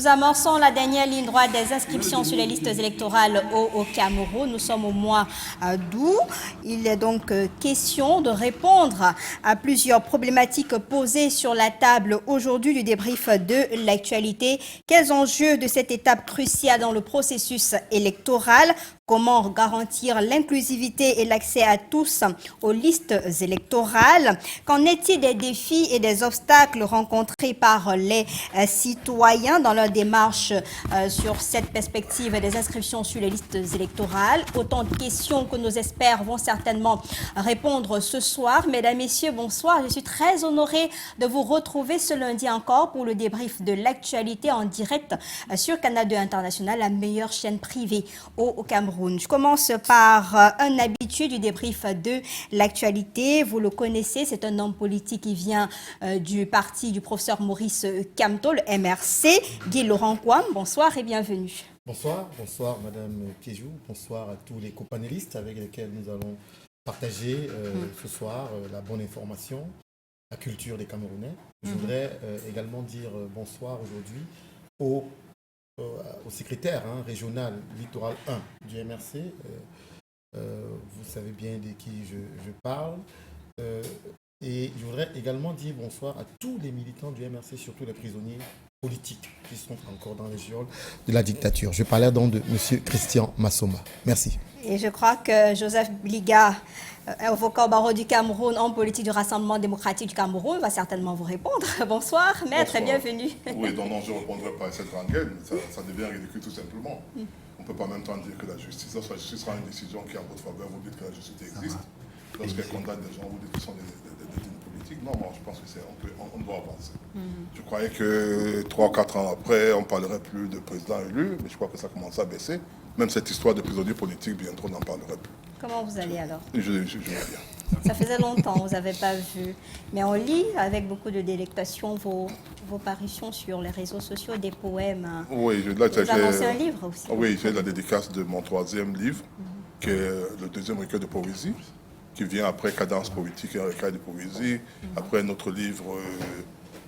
Nous amorçons la dernière ligne droite des inscriptions sur les listes électorales au Cameroun. Nous sommes au mois d'août. Il est donc question de répondre à plusieurs problématiques posées sur la table aujourd'hui du débrief de l'actualité. Quels enjeux de cette étape cruciale dans le processus électoral? Comment garantir l'inclusivité et l'accès à tous aux listes électorales? Qu'en est-il des défis et des obstacles rencontrés par les citoyens dans leur démarche sur cette perspective des inscriptions sur les listes électorales? Autant de questions que nos experts vont certainement répondre ce soir. Mesdames, Messieurs, bonsoir. Je suis très honorée de vous retrouver ce lundi encore pour le débrief de l'actualité en direct sur Canal 2 International, la meilleure chaîne privée au Cameroun. Je commence par un habitué du débrief de l'actualité. Vous le connaissez, c'est un homme politique qui vient du parti du professeur Maurice Kamto, le MRC. Guy Laurent Kouam, bonsoir et bienvenue. Bonsoir, bonsoir Madame Kéjou, bonsoir à tous les co-panélistes avec lesquels nous allons partager ce soir la bonne information, la culture des Camerounais. Je voudrais également dire bonsoir aujourd'hui au secrétaire régional littoral 1 du MRC. Vous savez bien de qui je parle. Et je voudrais également dire bonsoir à tous les militants du MRC, surtout les prisonniers politiques qui sont encore dans les geôles de la dictature. Je parlais donc de M. Christian Massoma. Merci. Et je crois que Joseph Bliga, avocat au barreau du Cameroun, homme politique du Rassemblement démocratique du Cameroun, va certainement vous répondre. Bonsoir, maître, et bienvenue. Oui, non, je ne répondrai pas à cette rengaine. Ça devient ridicule tout simplement. On ne peut pas en même temps dire que la justice, lorsque la justice sera une décision qui est en votre faveur, vous dites que la justice existe. Lorsqu'elle condamne des gens, vous dites qu'ils sont des détenus politiques. Non, moi, je pense qu'on doit avancer. Je croyais que 3 ou 4 ans après, on ne parlerait plus de président élu, mais je crois que ça commence à baisser. Même cette histoire de prisonniers politiques, bientôt, on n'en parlerait plus. Comment vous allez alors? Je vais bien. Ça faisait longtemps, vous n'avez pas vu. Mais on lit avec beaucoup de délectation vos parutions sur les réseaux sociaux, des poèmes. Oui, là, vous annoncez un livre aussi. Oui, j'ai la dédicace de mon 3e livre, qui est le 2e recueil de poésie, qui vient après Cadence poétique et un recueil de poésie, après notre livre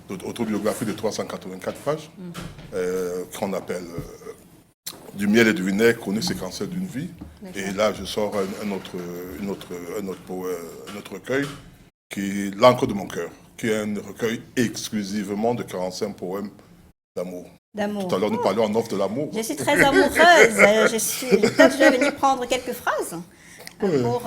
d'autobiographie de 384 pages, qu'on appelle Du miel et du vinaigre, chronique séquentielle d'une vie. Et là, je sors un autre recueil, qui est L'encre de mon cœur, qui est un recueil exclusivement de 45 poèmes d'amour. Tout à l'heure, nous parlions en offre de l'amour. Je suis très amoureuse. Peut-être que je vais venir prendre quelques phrases pour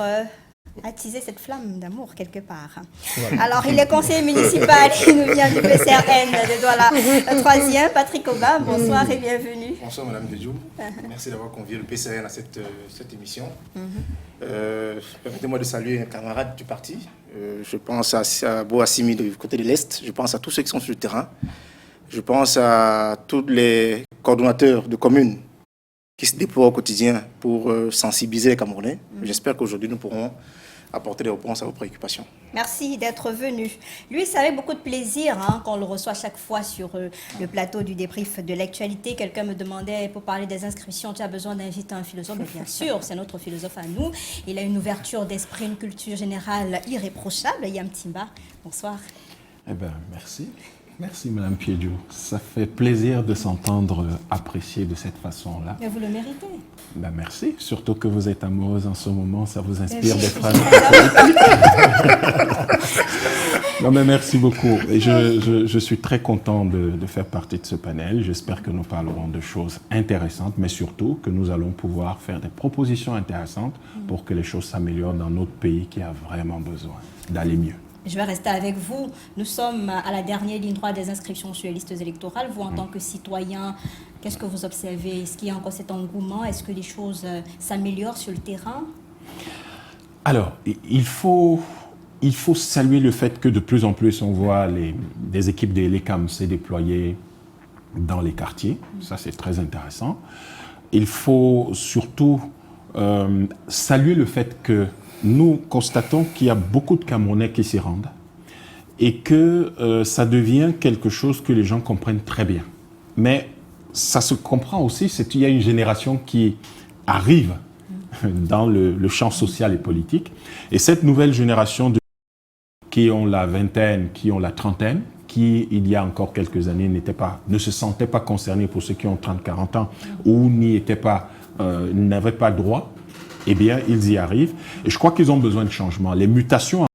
attiser cette flamme d'amour quelque part. Voilà. Alors, il est conseiller municipal, il nous vient du PCRN de Douala. Le 3e, Patrick Aubin, bonsoir et bienvenue. Bonsoir Madame Kéjou, merci d'avoir convié le PCRN à cette émission. Permettez-moi de saluer un camarade du parti. Je pense à Boassimi du côté de l'Est, je pense à tous ceux qui sont sur le terrain. Je pense à tous les coordonnateurs de communes qui se déploient au quotidien pour sensibiliser les Camerounais. J'espère qu'aujourd'hui nous pourrons apporter des réponses à vos préoccupations. Merci d'être venu. Lui, c'est avec beaucoup de plaisir qu'on le reçoit chaque fois sur le plateau du débrief de l'actualité. Quelqu'un me demandait, pour parler des inscriptions, tu as besoin d'inviter un philosophe? Mais bien sûr, c'est notre philosophe à nous. Il a une ouverture d'esprit, une culture générale irréprochable. Yam Timba, bonsoir. Eh bien, merci. Merci, Madame Kéjou. Ça fait plaisir de s'entendre apprécier de cette façon-là. Mais vous le méritez. Ben merci. Surtout que vous êtes amoureuse en ce moment, ça vous inspire des phrases. Non, mais merci beaucoup. Et je suis très content de faire partie de ce panel. J'espère que nous parlerons de choses intéressantes, mais surtout que nous allons pouvoir faire des propositions intéressantes pour que les choses s'améliorent dans notre pays qui a vraiment besoin d'aller mieux. Je vais rester avec vous. Nous sommes à la dernière ligne droite des inscriptions sur les listes électorales. Vous, en tant que citoyen, qu'est-ce que vous observez? Est-ce qu'il y a encore cet engouement? Est-ce que les choses s'améliorent sur le terrain? Alors, il faut saluer le fait que de plus en plus, on voit des équipes de l'ECAM se déployer dans les quartiers. Ça, c'est très intéressant. Il faut surtout saluer le fait que nous constatons qu'il y a beaucoup de Camerounais qui s'y rendent et que ça devient quelque chose que les gens comprennent très bien. Mais ça se comprend aussi, c'est qu'il y a une génération qui arrive dans le champ social et politique. Et cette nouvelle génération qui ont la vingtaine, qui ont la trentaine, qui, il y a encore quelques années, ne se sentaient pas concernés pour ceux qui ont 30-40 ans ou n'avaient pas droit, eh bien, ils y arrivent. Et je crois qu'ils ont besoin de changement. Les mutations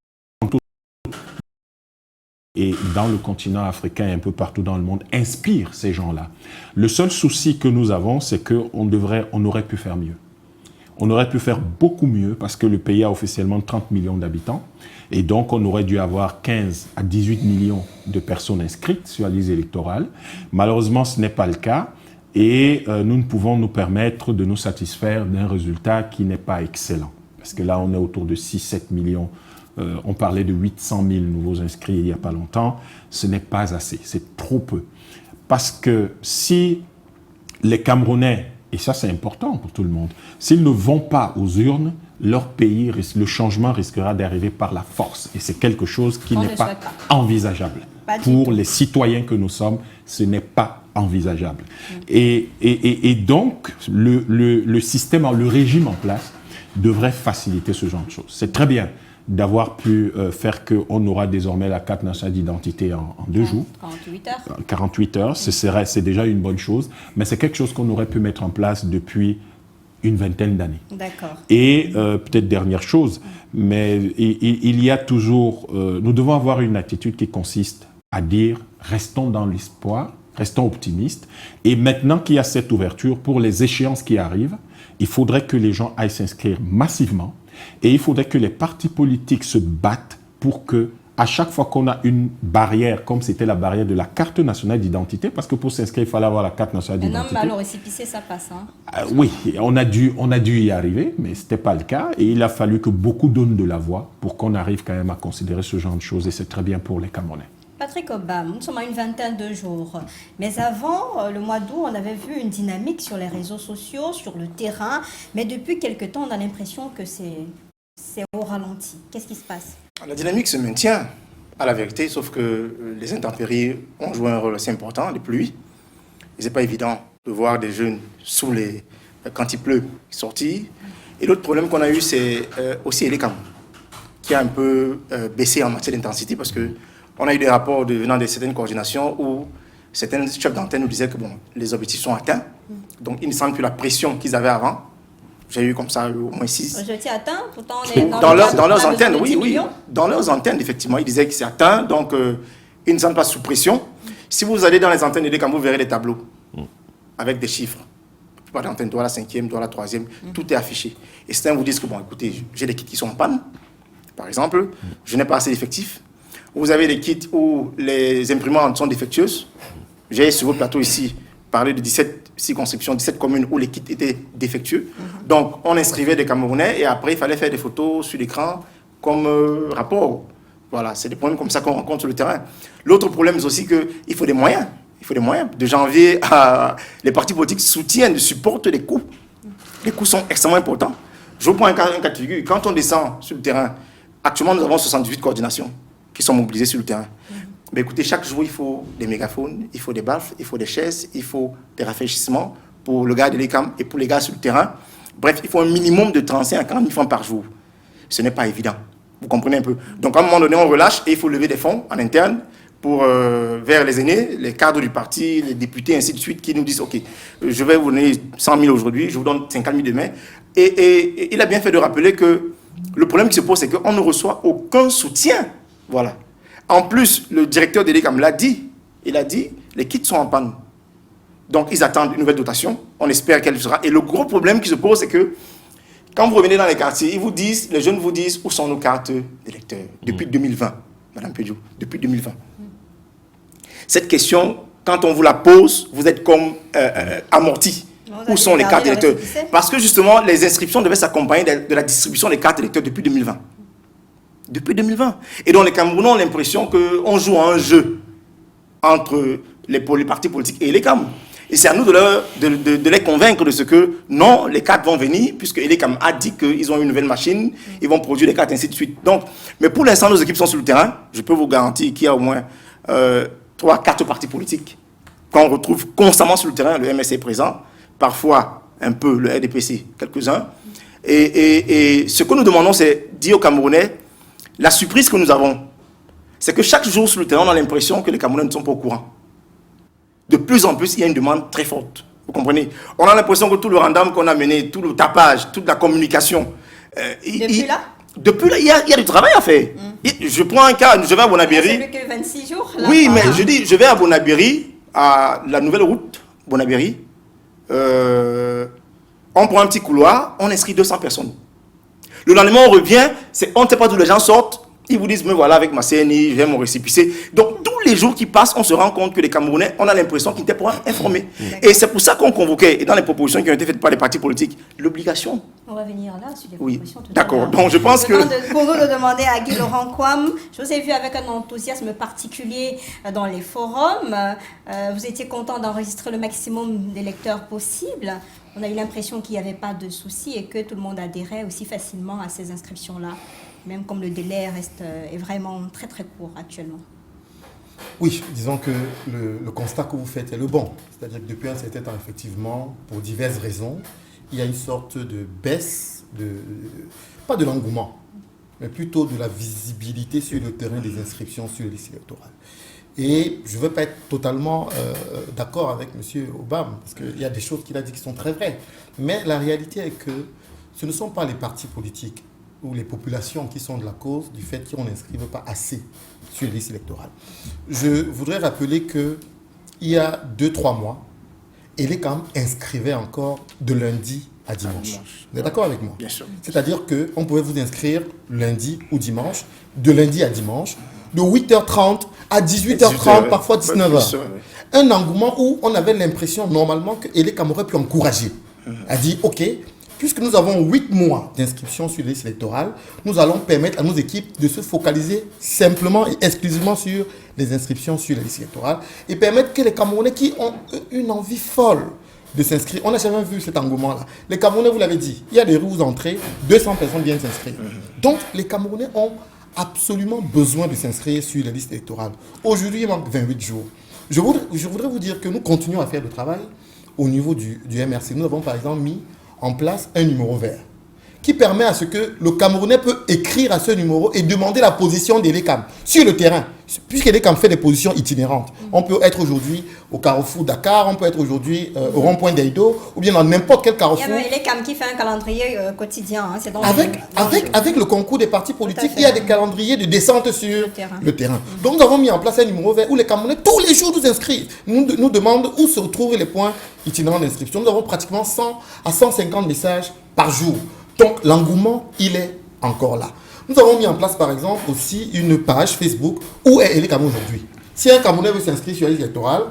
et dans le continent africain et un peu partout dans le monde inspirent ces gens-là. Le seul souci que nous avons, c'est qu'on aurait pu faire mieux. On aurait pu faire beaucoup mieux parce que le pays a officiellement 30 millions d'habitants et donc on aurait dû avoir 15 à 18 millions de personnes inscrites sur la liste électorale. Malheureusement, ce n'est pas le cas et nous ne pouvons nous permettre de nous satisfaire d'un résultat qui n'est pas excellent. Parce que là, on est autour de 6-7 millions. On parlait de 800 000 nouveaux inscrits il n'y a pas longtemps. Ce n'est pas assez, c'est trop peu. Parce que si les Camerounais, et ça c'est important pour tout le monde, s'ils ne vont pas aux urnes, leur pays, le changement risquera d'arriver par la force. Et c'est quelque chose qui n'est pas envisageable. Pour les citoyens que nous sommes, ce n'est pas envisageable. Et donc, le système, le régime en place devrait faciliter ce genre de choses. C'est très bien d'avoir pu faire qu'on aura désormais la carte nationale d'identité en 2 jours. 48 heures. 48 heures, c'est déjà une bonne chose, mais c'est quelque chose qu'on aurait pu mettre en place depuis une vingtaine d'années. D'accord. Et peut-être dernière chose, mais il y a toujours... nous devons avoir une attitude qui consiste à dire restons dans l'espoir, restons optimistes, et maintenant qu'il y a cette ouverture pour les échéances qui arrivent, il faudrait que les gens aillent s'inscrire massivement. Et il faudrait que les partis politiques se battent pour que, à chaque fois qu'on a une barrière, comme c'était la barrière de la carte nationale d'identité, parce que pour s'inscrire, il fallait avoir la carte nationale d'identité. Non, mais alors, récépissé, ça passe. Hein. Oui, on a dû y arriver, mais ce n'était pas le cas. Et il a fallu que beaucoup donnent de la voix pour qu'on arrive quand même à considérer ce genre de choses. Et c'est très bien pour les Camerounais. Patrick Obam, nous sommes à une vingtaine de jours. Mais avant, le mois d'août, on avait vu une dynamique sur les réseaux sociaux, sur le terrain. Mais depuis quelque temps, on a l'impression que c'est au ralenti. Qu'est-ce qui se passe? La dynamique se maintient, à la vérité, sauf que les intempéries ont joué un rôle assez important, les pluies. Et ce n'est pas évident de voir des jeunes quand il pleut sortir. Et l'autre problème qu'on a eu, c'est aussi Elecam, qui a un peu baissé en matière d'intensité parce que on a eu des rapports venant de certaines coordinations où certains chefs d'antenne nous disaient que les objectifs sont atteints. Donc, ils ne sentent plus la pression qu'ils avaient avant. J'ai eu comme ça au moins 6. Objectif atteint, pourtant on est dans leurs antennes, oui. Dans leurs antennes, effectivement, ils disaient que c'est atteint. Donc, ils ne sentent pas sous pression. Si vous allez dans les antennes de vous verrez des tableaux avec des chiffres. La plupart des antennes, la 5e, la 3e, tout est affiché. Et certains vous disent que, écoutez, j'ai des kits qui sont en panne, par exemple, je n'ai pas assez d'effectifs. Vous avez des kits où les imprimantes sont défectueuses. J'ai sur vos plateaux ici parlé de 17 circonscriptions, 17 communes où les kits étaient défectueux. Donc, on inscrivait des Camerounais et après, il fallait faire des photos sur l'écran comme rapport. Voilà, c'est des problèmes comme ça qu'on rencontre sur le terrain. L'autre problème, c'est aussi qu'il faut des moyens. Il faut des moyens. De janvier à... Les partis politiques soutiennent, supportent les coûts. Les coûts sont extrêmement importants. Je vous prends un cas de figure. Quand on descend sur le terrain, actuellement, nous avons 78 coordinations qui sont mobilisés sur le terrain. Mais écoutez, chaque jour, il faut des mégaphones, il faut des baffles, il faut des chaises, il faut des rafraîchissements pour le gars de l'ECAM et pour les gars sur le terrain. Bref, il faut un minimum de 35 à 40 000 francs par jour. Ce n'est pas évident. Vous comprenez un peu? Donc, à un moment donné, on relâche et il faut lever des fonds en interne vers les aînés, les cadres du parti, les députés, ainsi de suite, qui nous disent « Ok, je vais vous donner 100 000 aujourd'hui, je vous donne 50 000 demain. » Et il a bien fait de rappeler que le problème qui se pose, c'est qu'on ne reçoit aucun soutien. Voilà. En plus, le directeur de l'ECAM l'a dit. Il a dit, les kits sont en panne. Donc, ils attendent une nouvelle dotation. On espère qu'elle sera. Et le gros problème qui se pose, c'est que quand vous revenez dans les quartiers, les jeunes vous disent où sont nos cartes d'électeurs depuis 2020, Madame Pédiou, depuis 2020. Cette question, quand on vous la pose, vous êtes comme amorti. Où sont les cartes d'électeurs? Parce que justement, les inscriptions devaient s'accompagner de la distribution des cartes d'électeurs depuis 2020. Depuis 2020. Et donc les Camerounais ont l'impression qu'on joue à un jeu entre les partis politiques et les Cam. Et c'est à nous de les convaincre de ce que non, les cartes vont venir, puisque l'ECAM a dit qu'ils ont une nouvelle machine, ils vont produire les cartes, ainsi de suite. Donc, mais pour l'instant, nos équipes sont sur le terrain. Je peux vous garantir qu'il y a au moins 3-4 partis politiques qu'on retrouve constamment sur le terrain. Le MSC est présent, parfois un peu le RDPC, quelques-uns. Et ce que nous demandons, c'est dire aux Camerounais, la surprise que nous avons, c'est que chaque jour sur le terrain, on a l'impression que les Camerounais ne sont pas au courant. De plus en plus, il y a une demande très forte. Vous comprenez? On a l'impression que tout le random qu'on a mené, tout le tapage, toute la communication... Depuis là, il y a du travail à faire. Je prends un cas, je vais à Bonabéry. C'est plus que 26 jours. Là. Oui, mais je dis, je vais à Bonabéry, à la nouvelle route, Bonabéry. On prend un petit couloir, on inscrit 200 personnes. Le lendemain, on revient, on ne sait pas d'où les gens sortent. Ils vous disent, mais voilà, avec ma CNI, j'ai mon récépissé. Donc, tous les jours qui passent, on se rend compte que les Camerounais, on a l'impression qu'ils n'étaient pas informés. Et c'est pour ça qu'on convoquait, et dans les propositions qui ont été faites par les partis politiques, l'obligation. On va venir là sur les Oui, propositions tout à d'accord. l'heure. Donc, je pense que... Pour vous le demander à Guy Laurent Kwam, je vous ai vu avec un enthousiasme particulier dans les forums. Vous étiez content d'enregistrer le maximum d'électeurs possible. On a eu l'impression qu'il n'y avait pas de soucis et que tout le monde adhérait aussi facilement à ces inscriptions-là, même comme le délai est vraiment très très court actuellement. Oui, disons que le constat que vous faites est le bon. C'est-à-dire que depuis un certain temps, effectivement, pour diverses raisons, il y a une sorte de baisse, pas de l'engouement, mais plutôt de la visibilité sur le terrain des inscriptions sur les listes électorales. Et je ne veux pas être totalement d'accord avec M. Obama, parce qu'il y a des choses qu'il a dit qui sont très vraies. Mais la réalité est que ce ne sont pas les partis politiques ou les populations qui sont de la cause du fait qu'on n'inscrive pas assez sur les listes électorales. Je voudrais rappeler qu'il y a 2-3 mois, Elecam inscrivait encore de lundi à dimanche. Vous êtes d'accord avec moi? Bien sûr. C'est-à-dire qu'on pouvait vous inscrire lundi ou dimanche, de lundi à dimanche, de 8h30 à 18h30, parfois 19h. Un engouement où on avait l'impression normalement que Elecam aurait pu encourager. A dit, OK, puisque nous avons 8 mois d'inscription sur les listes électorales, nous allons permettre à nos équipes de se focaliser simplement et exclusivement sur les inscriptions sur les listes électorales et permettre que les Camerounais qui ont une envie folle de s'inscrire, on n'a jamais vu cet engouement-là. Les Camerounais, vous l'avez dit, il y a des rues où vous entrez, 200 personnes viennent s'inscrire. Donc, les Camerounais ont absolument besoin de s'inscrire sur les listes électorales. Aujourd'hui, il manque 28 jours. Je voudrais vous dire que nous continuons à faire le travail au niveau du MRC. Nous avons par exemple mis en place un numéro vert qui permet à ce que le Camerounais peut écrire à ce numéro et demander la position d'Elecam sur le terrain. Puisqu'Elecam fait des positions itinérantes. On peut être aujourd'hui au carrefour Dakar, on peut être aujourd'hui au rond-point d'Eido, ou bien dans n'importe quel carrefour. Il y a Elecam qui fait un calendrier quotidien. Hein, avec le concours des partis politiques, il y a des calendriers de descente sur le terrain. Donc nous avons mis en place un numéro vert où les Camerounais, tous les jours, nous inscrivent. Nous demandent où se retrouvent les points itinérants d'inscription. Nous avons pratiquement 100 à 150 messages par jour. Donc l'engouement, il est encore là. Nous avons mis en place par exemple aussi une page Facebook où est Elecam aujourd'hui. Si un Camerounais veut s'inscrire sur la liste électorale,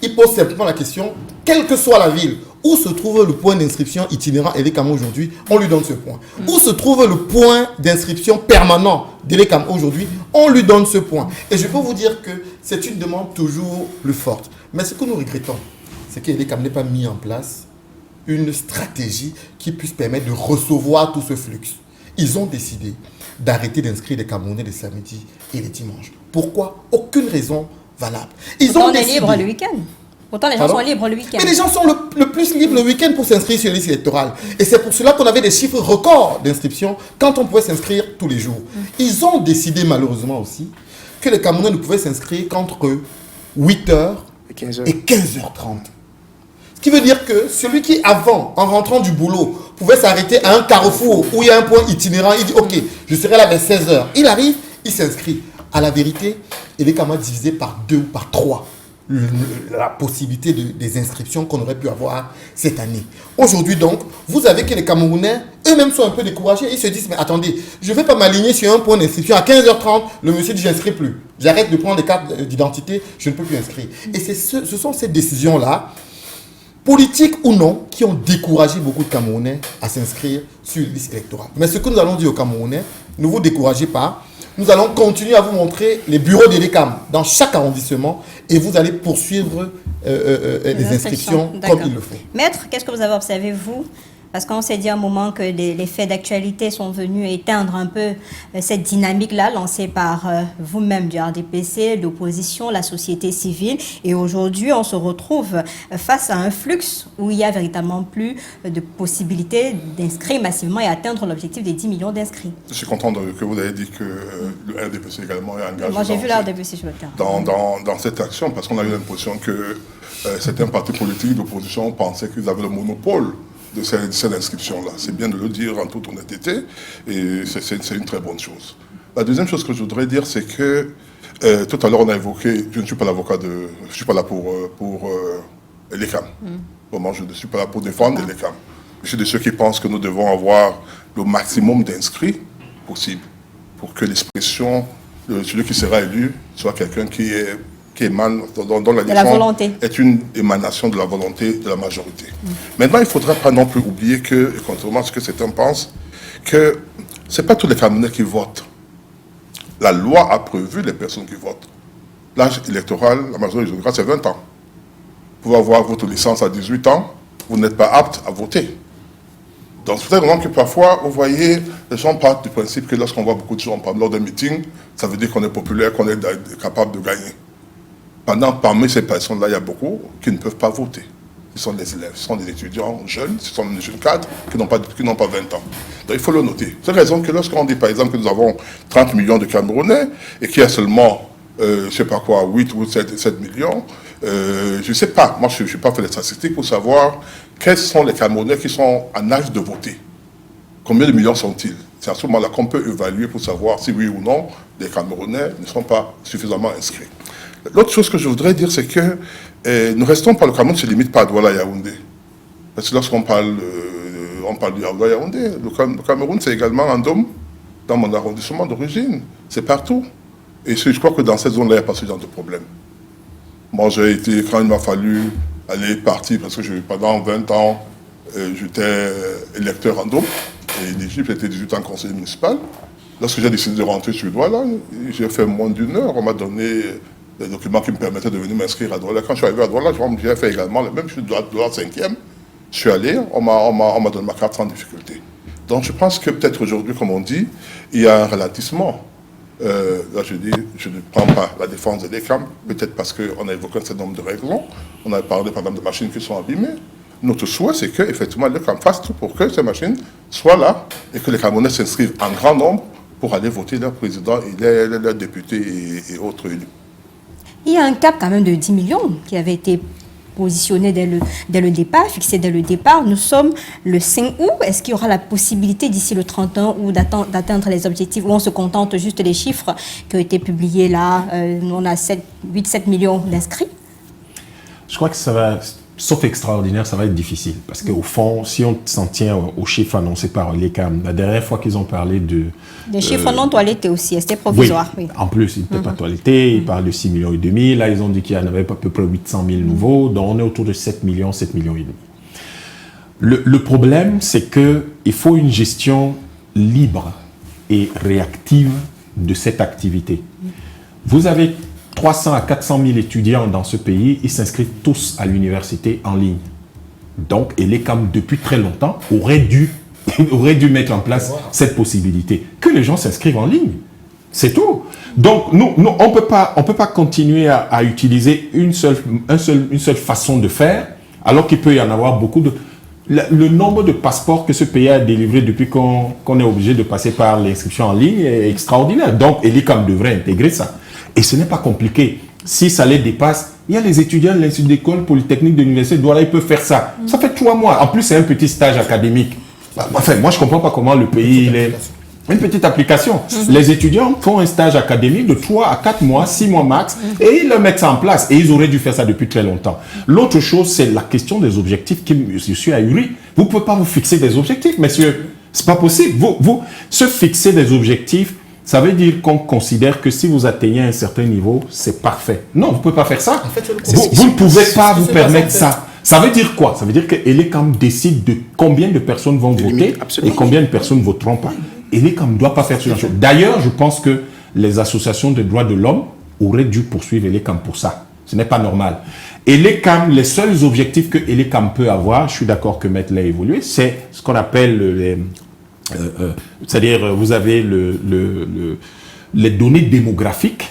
il pose simplement la question, quelle que soit la ville, où se trouve le point d'inscription itinérant Elecam aujourd'hui, on lui donne ce point. Où se trouve le point d'inscription permanent d'Elecam aujourd'hui, on lui donne ce point. Et je peux vous dire que c'est une demande toujours plus forte. Mais ce que nous regrettons, c'est qu'Elecam n'ait pas mis en place une stratégie qui puisse permettre de recevoir tout ce flux. Ils ont décidé d'arrêter d'inscrire les Camerounais les samedis et les dimanches. Pourquoi? Aucune raison valable. On est libre le week-end. Pourtant, les gens sont libres le week-end. Mais les gens sont le plus libres le week-end pour s'inscrire sur les listes électorales. Et c'est pour cela qu'on avait des chiffres records d'inscription quand on pouvait s'inscrire tous les jours. Ils ont décidé malheureusement aussi que les Camerounais ne pouvaient s'inscrire qu'entre 8h et 15h30. Ce qui veut dire que celui qui, avant, en rentrant du boulot, pouvait s'arrêter à un carrefour où il y a un point itinérant, il dit « Ok, je serai là vers 16h ». Il arrive, il s'inscrit. À la vérité, Elecam a divisé par 2 ou par 3 la possibilité des inscriptions qu'on aurait pu avoir cette année. Aujourd'hui donc, vous avez que les Camerounais, eux-mêmes sont un peu découragés. Ils se disent « Mais attendez, je ne vais pas m'aligner sur un point d'inscription. À 15h30, le monsieur dit « Je n'inscris plus. J'arrête de prendre des cartes d'identité, je ne peux plus inscrire ». Et ce sont ces décisions-là, politiques ou non, qui ont découragé beaucoup de Camerounais à s'inscrire sur les listes électorales. Mais ce que nous allons dire aux Camerounais, ne vous découragez pas. Nous allons continuer à vous montrer les bureaux d'Elecam dans chaque arrondissement et vous allez poursuivre les inscriptions comme il le faut. Maître, qu'est-ce que vous avez observé, vous, Parce qu'on s'est dit à un moment que les faits d'actualité sont venus éteindre un peu cette dynamique-là lancée par vous-même du RDPC, l'opposition, la société civile. Et aujourd'hui, on se retrouve face à un flux où il n'y a véritablement plus de possibilité d'inscrire massivement et atteindre l'objectif des 10 millions d'inscrits. Je suis content que vous ayez dit que le RDPC également est engagé. Moi, j'ai vu le RDPC sur le terrain. Dans cette action, parce qu'on a eu l'impression que certains partis politiques d'opposition pensaient qu'ils avaient le monopole de cette inscription-là. C'est bien de le dire en toute honnêteté, et c'est une très bonne chose. La deuxième chose que je voudrais dire, c'est que tout à l'heure, on a évoqué, je ne suis pas l'avocat je ne suis pas là pour l'ECAM. Vraiment, je ne suis pas là pour défendre l'ECAM. Je suis de ceux qui pensent que nous devons avoir le maximum d'inscrits possible pour que l'expression de celui qui sera élu soit quelqu'un qui émane, dont la défense est une émanation de la volonté de la majorité. Maintenant, il ne faudra pas non plus oublier que, contrairement à ce que certains pensent, que ce n'est pas tous les Camerounais qui votent. La loi a prévu les personnes qui votent. L'âge électoral, la majorité générale, c'est 20 ans. Vous pouvez avoir votre licence à 18 ans, vous n'êtes pas apte à voter. Donc, c'est vraiment que parfois, vous voyez, les gens partent du principe que lorsqu'on voit beaucoup de gens lors d'un meeting, ça veut dire qu'on est populaire, qu'on est capable de gagner. Parmi ces personnes-là, il y a beaucoup qui ne peuvent pas voter. Ce sont des élèves, ce sont des étudiants jeunes, ce sont des jeunes cadres qui n'ont pas 20 ans. Donc il faut le noter. C'est la raison que lorsqu'on dit par exemple que nous avons 30 millions de Camerounais et qu'il y a seulement, je ne sais pas quoi, 8 ou 7 millions, je ne sais pas, moi je ne suis pas fait les statistiques pour savoir quels sont les Camerounais qui sont en âge de voter. Combien de millions sont-ils? C'est à ce moment-là qu'on peut évaluer pour savoir si oui ou non les Camerounais ne sont pas suffisamment inscrits. L'autre chose que je voudrais dire, c'est que nous restons pas, le Cameroun ne se limite pas à Douala Yaoundé. Parce que lorsqu'on parle, on parle du Douala Yaoundé, le Cameroun, c'est également en Dôme, dans mon arrondissement d'origine. C'est partout. Et je crois que dans cette zone-là, il n'y a pas ce genre de problème. Moi, j'ai été, quand il m'a fallu aller partir, parce que pendant 20 ans, j'étais électeur en Dôme, et éligible, j'étais 18 ans conseiller municipal. Lorsque j'ai décidé de rentrer sur Douala, j'ai fait moins d'une heure, on m'a donné des documents qui me permettaient de venir m'inscrire à Douala. Quand je suis arrivé à Douala, j'ai fait également le même, je suis de la 5e. Je suis allé, on m'a donné ma carte sans difficulté. Donc je pense que peut-être aujourd'hui, comme on dit, il y a un ralentissement. Là, je ne prends pas la défense de l'ECAM, peut-être parce qu'on a évoqué un certain nombre de raisons. On a parlé, par exemple, de machines qui sont abîmées. Notre souhait, c'est qu'effectivement, l'ECAM fasse tout pour que ces machines soient là et que les Camerounais s'inscrivent en grand nombre pour aller voter leur président et leurs députés et autres élus. Il y a un cap quand même de 10 millions qui avait été positionné dès le départ, fixé dès le départ. Nous sommes le 5 août. Est-ce qu'il y aura la possibilité d'ici le 31 août d'atteindre les objectifs ou on se contente juste des chiffres qui ont été publiés là? On a 8-7 millions d'inscrits. Je crois que ça va, sauf extraordinaire, ça va être difficile. Parce qu'au fond, si on s'en tient aux chiffres annoncés par l'ECAM, la dernière fois qu'ils ont parlé de... Des chiffres non toilettés aussi, c'était provisoire. Oui, en plus, ils n'étaient pas toilettés, ils parlent de 6,5 millions. Là, ils ont dit qu'il y en avait à peu près 800 000 nouveaux, donc on est autour de 7 millions, 7,5 millions. Le problème, c'est qu'il faut une gestion libre et réactive de cette activité. Vous avez 300 à 400 000 étudiants dans ce pays, ils s'inscrivent tous à l'université en ligne. Donc, et l'ECAM, depuis très longtemps, aurait dû mettre en place cette possibilité. Que les gens s'inscrivent en ligne. C'est tout. Donc, nous on peut pas continuer à utiliser une seule façon de faire, alors qu'il peut y en avoir beaucoup de... Le nombre de passeports que ce pays a délivré depuis qu'on est obligé de passer par l'inscription en ligne est extraordinaire. Donc, l'ECAM devrait intégrer ça. Et ce n'est pas compliqué. Si ça les dépasse, il y a les étudiants de l'Institut d'école polytechnique de l'université de Douala, ils peuvent faire ça. Ça fait 3 mois. En plus, c'est un petit stage académique. Enfin, moi, je ne comprends pas comment le pays... Une petite application. Les étudiants font un stage académique de 3 à 4 mois, 6 mois max, et ils le mettent ça en place. Et ils auraient dû faire ça depuis très longtemps. L'autre chose, c'est la question des objectifs qui je suis ahuri. Vous ne pouvez pas vous fixer des objectifs, messieurs. Ce n'est pas possible. Vous se fixer des objectifs, ça veut dire qu'on considère que si vous atteignez un certain niveau, c'est parfait. Non, vous ne pouvez pas faire ça. En fait, vous ne pouvez pas vous permettre ça. Ça veut dire quoi? Ça veut dire que l'ECAM décide de combien de personnes vont voter et combien de personnes ne voteront pas. l'ECAM ne doit pas faire ce genre de choses. D'ailleurs, je pense que les associations de droits de l'homme auraient dû poursuivre l'ECAM pour ça. Ce n'est pas normal. Et l'ECAM, les seuls objectifs que l'ECAM peut avoir, je suis d'accord que Maître l'a évolué, c'est ce qu'on appelle c'est-à-dire vous avez les données démographiques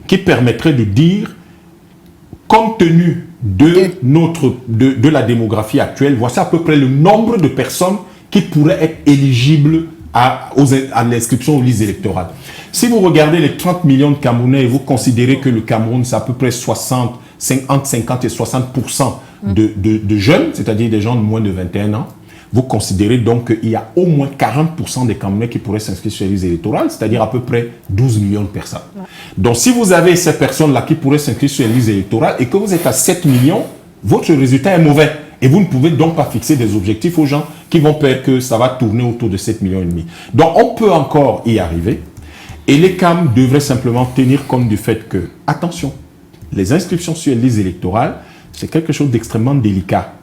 qui permettraient de dire, compte tenu de la démographie actuelle, voici à peu près le nombre de personnes qui pourraient être éligibles à l'inscription aux listes électorales. Si vous regardez les 30 millions de Camerounais et vous considérez que le Cameroun, c'est à peu près entre 50 et 60% de jeunes, c'est-à-dire des gens de moins de 21 ans, vous considérez donc qu'il y a au moins 40% des Camerounais qui pourraient s'inscrire sur les listes électorales, c'est-à-dire à peu près 12 millions de personnes. Donc si vous avez ces personnes-là qui pourraient s'inscrire sur les listes électorales et que vous êtes à 7 millions, votre résultat est mauvais. Et vous ne pouvez donc pas fixer des objectifs aux gens qui vont faire que ça va tourner autour de 7 millions et demi. Donc on peut encore y arriver. Et l'ECAM devrait simplement tenir compte du fait que, attention, les inscriptions sur les listes électorales, c'est quelque chose d'extrêmement délicat.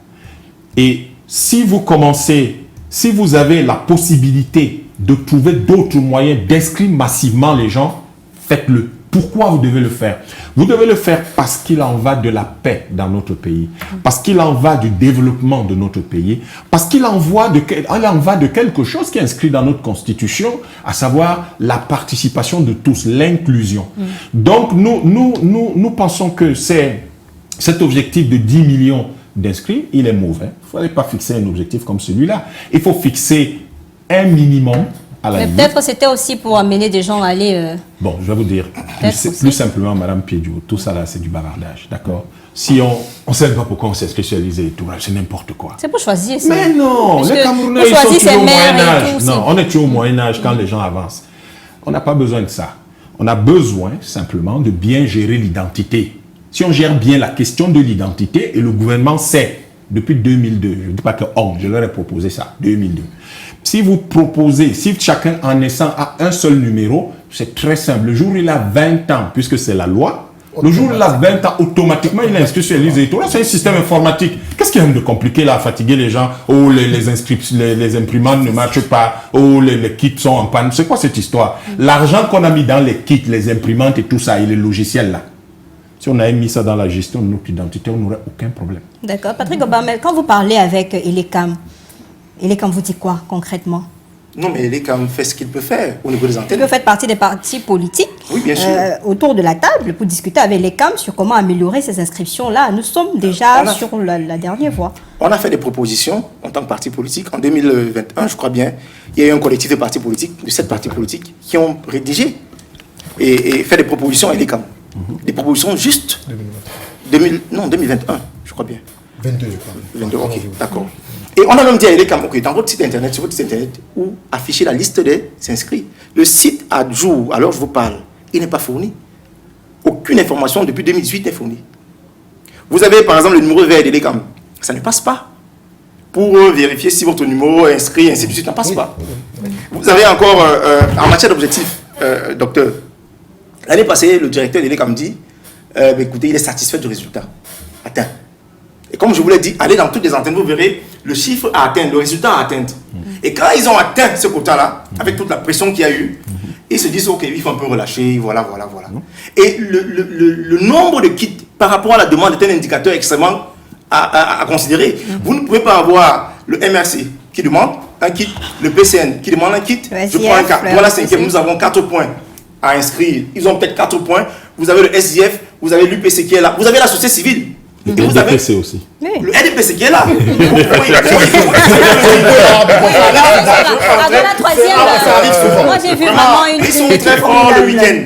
Et si vous avez la possibilité de trouver d'autres moyens d'inscrire massivement les gens, faites-le. Pourquoi vous devez le faire? Vous devez le faire parce qu'il en va de la paix dans notre pays, parce qu'il en va du développement de notre pays, parce qu'il en va de quelque chose qui est inscrit dans notre constitution, à savoir la participation de tous, l'inclusion. Donc nous pensons que cet objectif de 10 millions d'inscrits, il est mauvais. Il ne faudrait pas fixer un objectif comme celui-là. Il faut fixer un minimum. Mais peut-être c'était aussi pour amener des gens à aller... Bon, je vais vous dire, plus simplement, Madame Piedjou, tout ça là, c'est du bavardage, d'accord? Si on ne sait pas pourquoi on s'inscrit sur les listes électorales, c'est n'importe quoi. C'est pour choisir. Mais non, les Camerounais, ils sont toujours au Moyen-Âge. Non, on est toujours au Moyen-Âge quand les gens avancent. On n'a pas besoin de ça. On a besoin simplement de bien gérer l'identité. Si on gère bien la question de l'identité, et le gouvernement sait, depuis 2002, je ne dis pas que je leur ai proposé ça, 2002. Si vous proposez, si chacun en naissant a un seul numéro, c'est très simple. Le jour où il a 20 ans, puisque c'est la loi, le jour où il a 20 ans, automatiquement, il est inscrit sur les listes électorales. C'est un système informatique. Qu'est-ce qu'il y a de compliqué là, à fatiguer les gens? Oh, les imprimantes ne marchent pas. Oh, les kits sont en panne. C'est quoi cette histoire? L'argent qu'on a mis dans les kits, les imprimantes et tout ça, et les logiciels là, si on avait mis ça dans la gestion de notre identité, on n'aurait aucun problème. D'accord. Patrick Obama, quand vous parlez avec l'ECAM vous dit quoi concrètement? Non, mais l'ECAM fait ce qu'il peut faire au niveau des antennes. Vous faites partie des partis politiques, oui, bien sûr, autour de la table pour discuter avec l'ECAM sur comment améliorer ces inscriptions-là. Nous sommes déjà sur la dernière voie. On a fait des propositions en tant que parti politique. En 2021, je crois bien, il y a eu un collectif de partis politiques, de 7 partis politiques, qui ont rédigé et fait des propositions à l'ECAM. Des propositions justes. 2021, je crois bien. 22, je crois. 22, ok, d'accord. Et on a même dit à l'ECAM, ok, dans votre site internet, sur votre site internet, où afficher la liste des inscrits. Le site à jour, alors je vous parle, il n'est pas fourni. Aucune information depuis 2018 n'est fournie. Vous avez par exemple le numéro vert de l'ECAM. Ça ne passe pas. Pour vérifier si votre numéro est inscrit, ainsi de suite, ça ne passe pas. Vous avez encore, en matière d'objectifs, docteur, l'année passée, le directeur de l'ECAM dit, écoutez, il est satisfait du résultat atteint. Et comme je vous l'ai dit, allez dans toutes les antennes, vous verrez le chiffre à atteindre, le résultat à atteindre. Et quand ils ont atteint ce quota-là, avec toute la pression qu'il y a eu, ils se disent, ok, il faut un peu relâcher, voilà. Et le nombre de kits par rapport à la demande est un indicateur extrêmement à considérer. Vous ne pouvez pas avoir le MRC qui demande un kit, le PCN qui demande un kit, je prends un cas. Voilà, 5e, nous avons 4 points à inscrire. Ils ont peut-être 4 points. Vous avez le SIF, vous avez l'UPC qui est là, vous avez la société civile. Le RDPC aussi. Le RDPC qui est là. Dans la troisième, moi j'ai vu vraiment une... Ils sont très forts le week-end.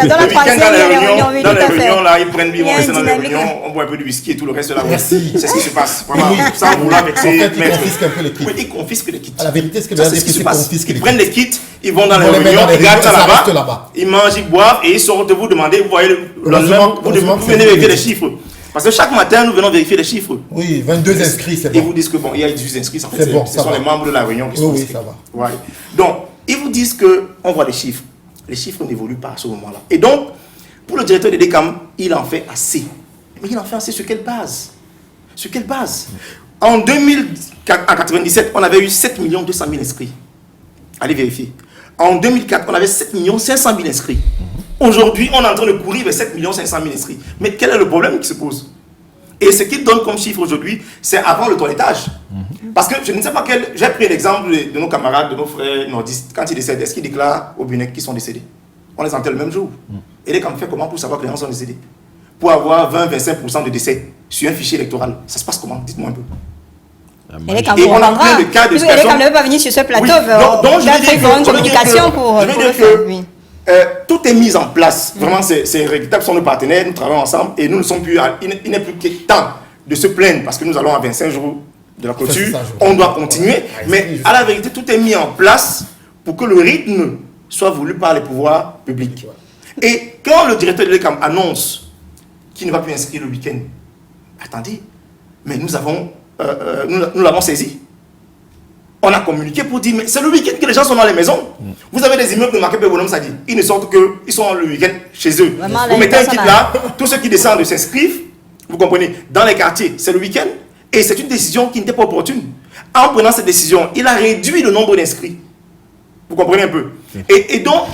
Dans la troisième, dans les réunions, là, ils prennent, ils vont rester dans les réunions, on boit un peu de whisky et tout le reste là. Merci. C'est ce qui se passe. Vraiment, ça, on vouloir vexer. Ils confisquent un peu les kits. Oui, ils confisquent les kits. À la vérité, c'est que C'est ce qui se passe. confisque les Ils prennent kits. les kits, ils vont dans les Ils vont les réunions, mettre dans les ils gardent ça réunions, ça reste là-bas, là-bas. ils mangent, ils boivent et ils sortent, vous demandez, vous voyez le lendemain, vous venez vérifier les chiffres. Parce que chaque matin, nous venons vérifier les chiffres. Oui, 22 inscrits, c'est Et bon. vous disent que bon, il y a 18 inscrits, en fait, C'est bon, ce ça sont va. les membres de la réunion qui sont Oui, inscrits. ça va. Ouais. Donc, ils vous disent qu'on voit les chiffres. Les chiffres n'évoluent pas à ce moment-là. Et donc, pour le directeur de l'ECAM, il en fait assez. Mais il en fait assez sur quelle base? Sur quelle base? En 1997, on avait eu 7 200 000 inscrits. Allez vérifier. En 2004, on avait 7 500 000 inscrits. Aujourd'hui, on est en train de courir vers 7 500 000 inscrits. Mais quel est le problème qui se pose? Et ce qu'ils donnent comme chiffre aujourd'hui, c'est avant le toilettage. Parce que je ne sais pas quel... J'ai pris l'exemple de nos camarades, de nos frères nordistes. Quand ils décèdent, est-ce qu'ils déclarent au Bénin qu'ils sont décédés? On les enterre le même jour. Et les camps fait comment pour savoir que les gens sont décédés? Pour avoir 20-25% de décès sur un fichier électoral, ça se passe comment? Dites-moi un peu. Et les Et on a plein de cas de les personnes... ne veulent pas venir sur ce plateau. Oui. Donc, une communication pour le faire. Oui. Tout est mis en place. Vraiment, c'est regrettable, sont nos partenaires, nous travaillons ensemble et nous ne sommes plus... Il n'est plus que temps de se plaindre parce que nous allons à 25 jours de la clôture. On doit continuer. Mais à la vérité, tout est mis en place pour que le rythme soit voulu par les pouvoirs publics. Et quand le directeur de l'ECAM annonce qu'il ne va plus inscrire le week-end, attendez, mais nous l'avons saisi. On a communiqué pour dire, mais c'est le week-end que les gens sont dans les maisons. Vous avez des immeubles de marqué Bonhomme, ça dit, ils ne sortent que, ils sont le week-end chez eux. Vraiment, vous mettez un kit là, tous ceux qui descendent s'inscrivent, vous comprenez, dans les quartiers, c'est le week-end. Et c'est une décision qui n'était pas opportune. En prenant cette décision, il a réduit le nombre d'inscrits. Vous comprenez un peu. Et donc,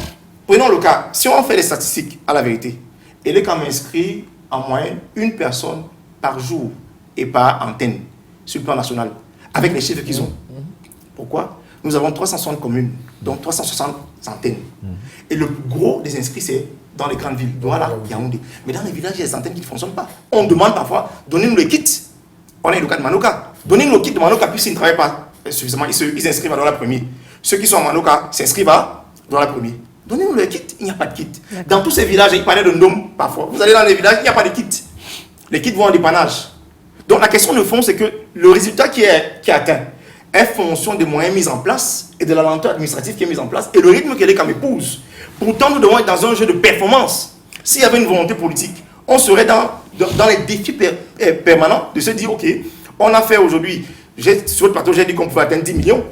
prenons le cas, si on fait les statistiques à la vérité, et les camps inscrits en moyenne une personne par jour et par antenne sur le plan national, avec les chiffres qu'ils ont. Pourquoi? Nous avons 360 communes, donc 360 antennes. Et le gros des inscrits, c'est dans les grandes villes, Douala, Yaoundé. Mais dans les villages, il y a des antennes qui ne fonctionnent pas. On demande parfois, donnez-nous les kits. On est le cas de Manoka. Donnez-nous le kit de Manoka, puisqu'ils ne travaillent pas suffisamment, ils inscrivent à Douala premier. Ceux qui sont à Manoka s'inscrivent à Douala premier. Donnez-nous le kit, il n'y a pas de kit. Dans tous ces villages, il parlait de Ndom parfois. Vous allez dans les villages, il n'y a pas de kit. Les kits vont en dépannage. Donc la question de fond, c'est que le résultat qui est atteint est fonction des moyens mis en place et de la lenteur administrative qui est mise en place et le rythme que les camps épousent. Pourtant, nous devons être dans un jeu de performance. S'il y avait une volonté politique, on serait dans les défis permanents de se dire, ok, on a fait aujourd'hui, sur le plateau, j'ai dit qu'on pouvait atteindre 10 millions.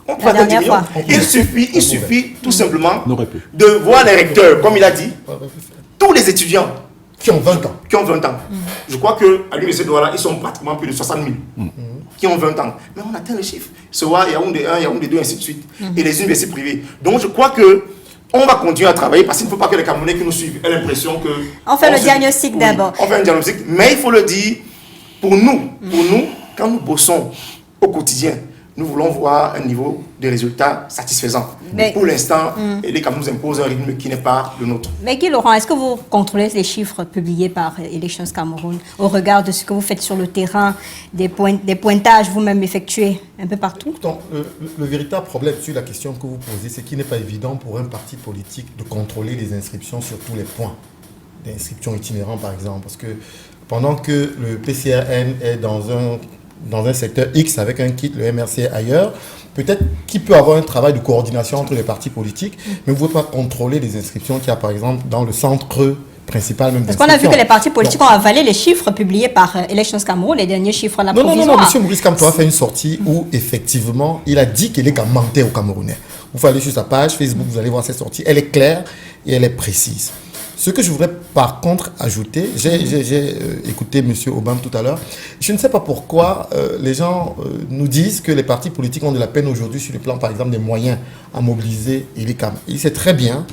On peut atteindre 10 millions. Il suffit tout simplement de voir les recteurs, comme il a dit, tous les étudiants qui ont 20 ans. Je crois qu'à l'université de Douala, ils sont pratiquement plus de 60 000 qui ont 20 ans. Mais on atteint le chiffre. Soit Yaoundé 1, Yaoundé 2, ainsi de suite. Et les universités privées. Donc je crois que on va continuer à travailler parce qu'il ne faut pas que les Camerounais qui nous suivent aient l'impression que... On fait le diagnostic d'abord. On fait un diagnostic, mais il faut le dire, pour nous, quand nous bossons au quotidien, nous voulons voir un niveau de résultats satisfaisant. Mais pour l'instant, les Camerounais nous imposent un rythme qui n'est pas le nôtre. Mais Guy Laurent, est-ce que vous contrôlez les chiffres publiés par Elections Cameroun au regard de ce que vous faites sur le terrain, des pointages vous-même effectués un peu partout? Donc, le véritable problème sur la question que vous posez, c'est qu'il n'est pas évident pour un parti politique de contrôler les inscriptions sur tous les points d'inscription itinérants, par exemple. Parce que pendant que le PCRN est dans un secteur X avec un kit, le MRC ailleurs, peut-être qu'il peut avoir un travail de coordination entre les partis politiques, mais vous ne pouvez pas contrôler les inscriptions qu'il y a par exemple dans le centre principal. Même parce qu'on a vu que les partis politiques ont avalé les chiffres publiés par Elections Cameroun, les derniers chiffres à la provisoire. Non, M. Maurice Kamto a fait une sortie où effectivement il a dit qu'il est mentait aux Camerounais. Vous pouvez aller sur sa page Facebook, vous allez voir cette sortie. Elle est claire et elle est précise. Ce que je voudrais par contre ajouter, j'ai écouté M. Obama tout à l'heure, je ne sais pas pourquoi les gens nous disent que les partis politiques ont de la peine aujourd'hui sur le plan par exemple des moyens à mobiliser Elecam. Il sait très bien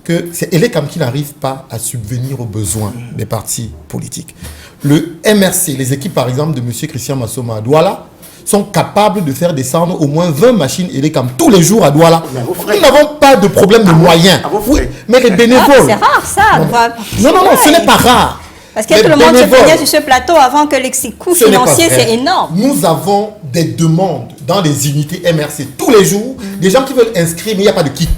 que c'est Elecam qui n'arrive pas à subvenir aux besoins des partis politiques. Le MRC, les équipes par exemple de M. Christian Massoma à Douala, sont capables de faire descendre au moins 20 machines Elecam tous les jours à Douala. Nous n'avons pas de problème de moyens. Oui, mais les bénévoles... c'est rare ça. Non, ce n'est pas rare. Parce que tout le monde se plaignait sur ce plateau avant que les coûts financiers, c'est énorme. Nous avons des demandes dans les unités MRC tous les jours, des gens qui veulent inscrire, mais il n'y a pas de kit.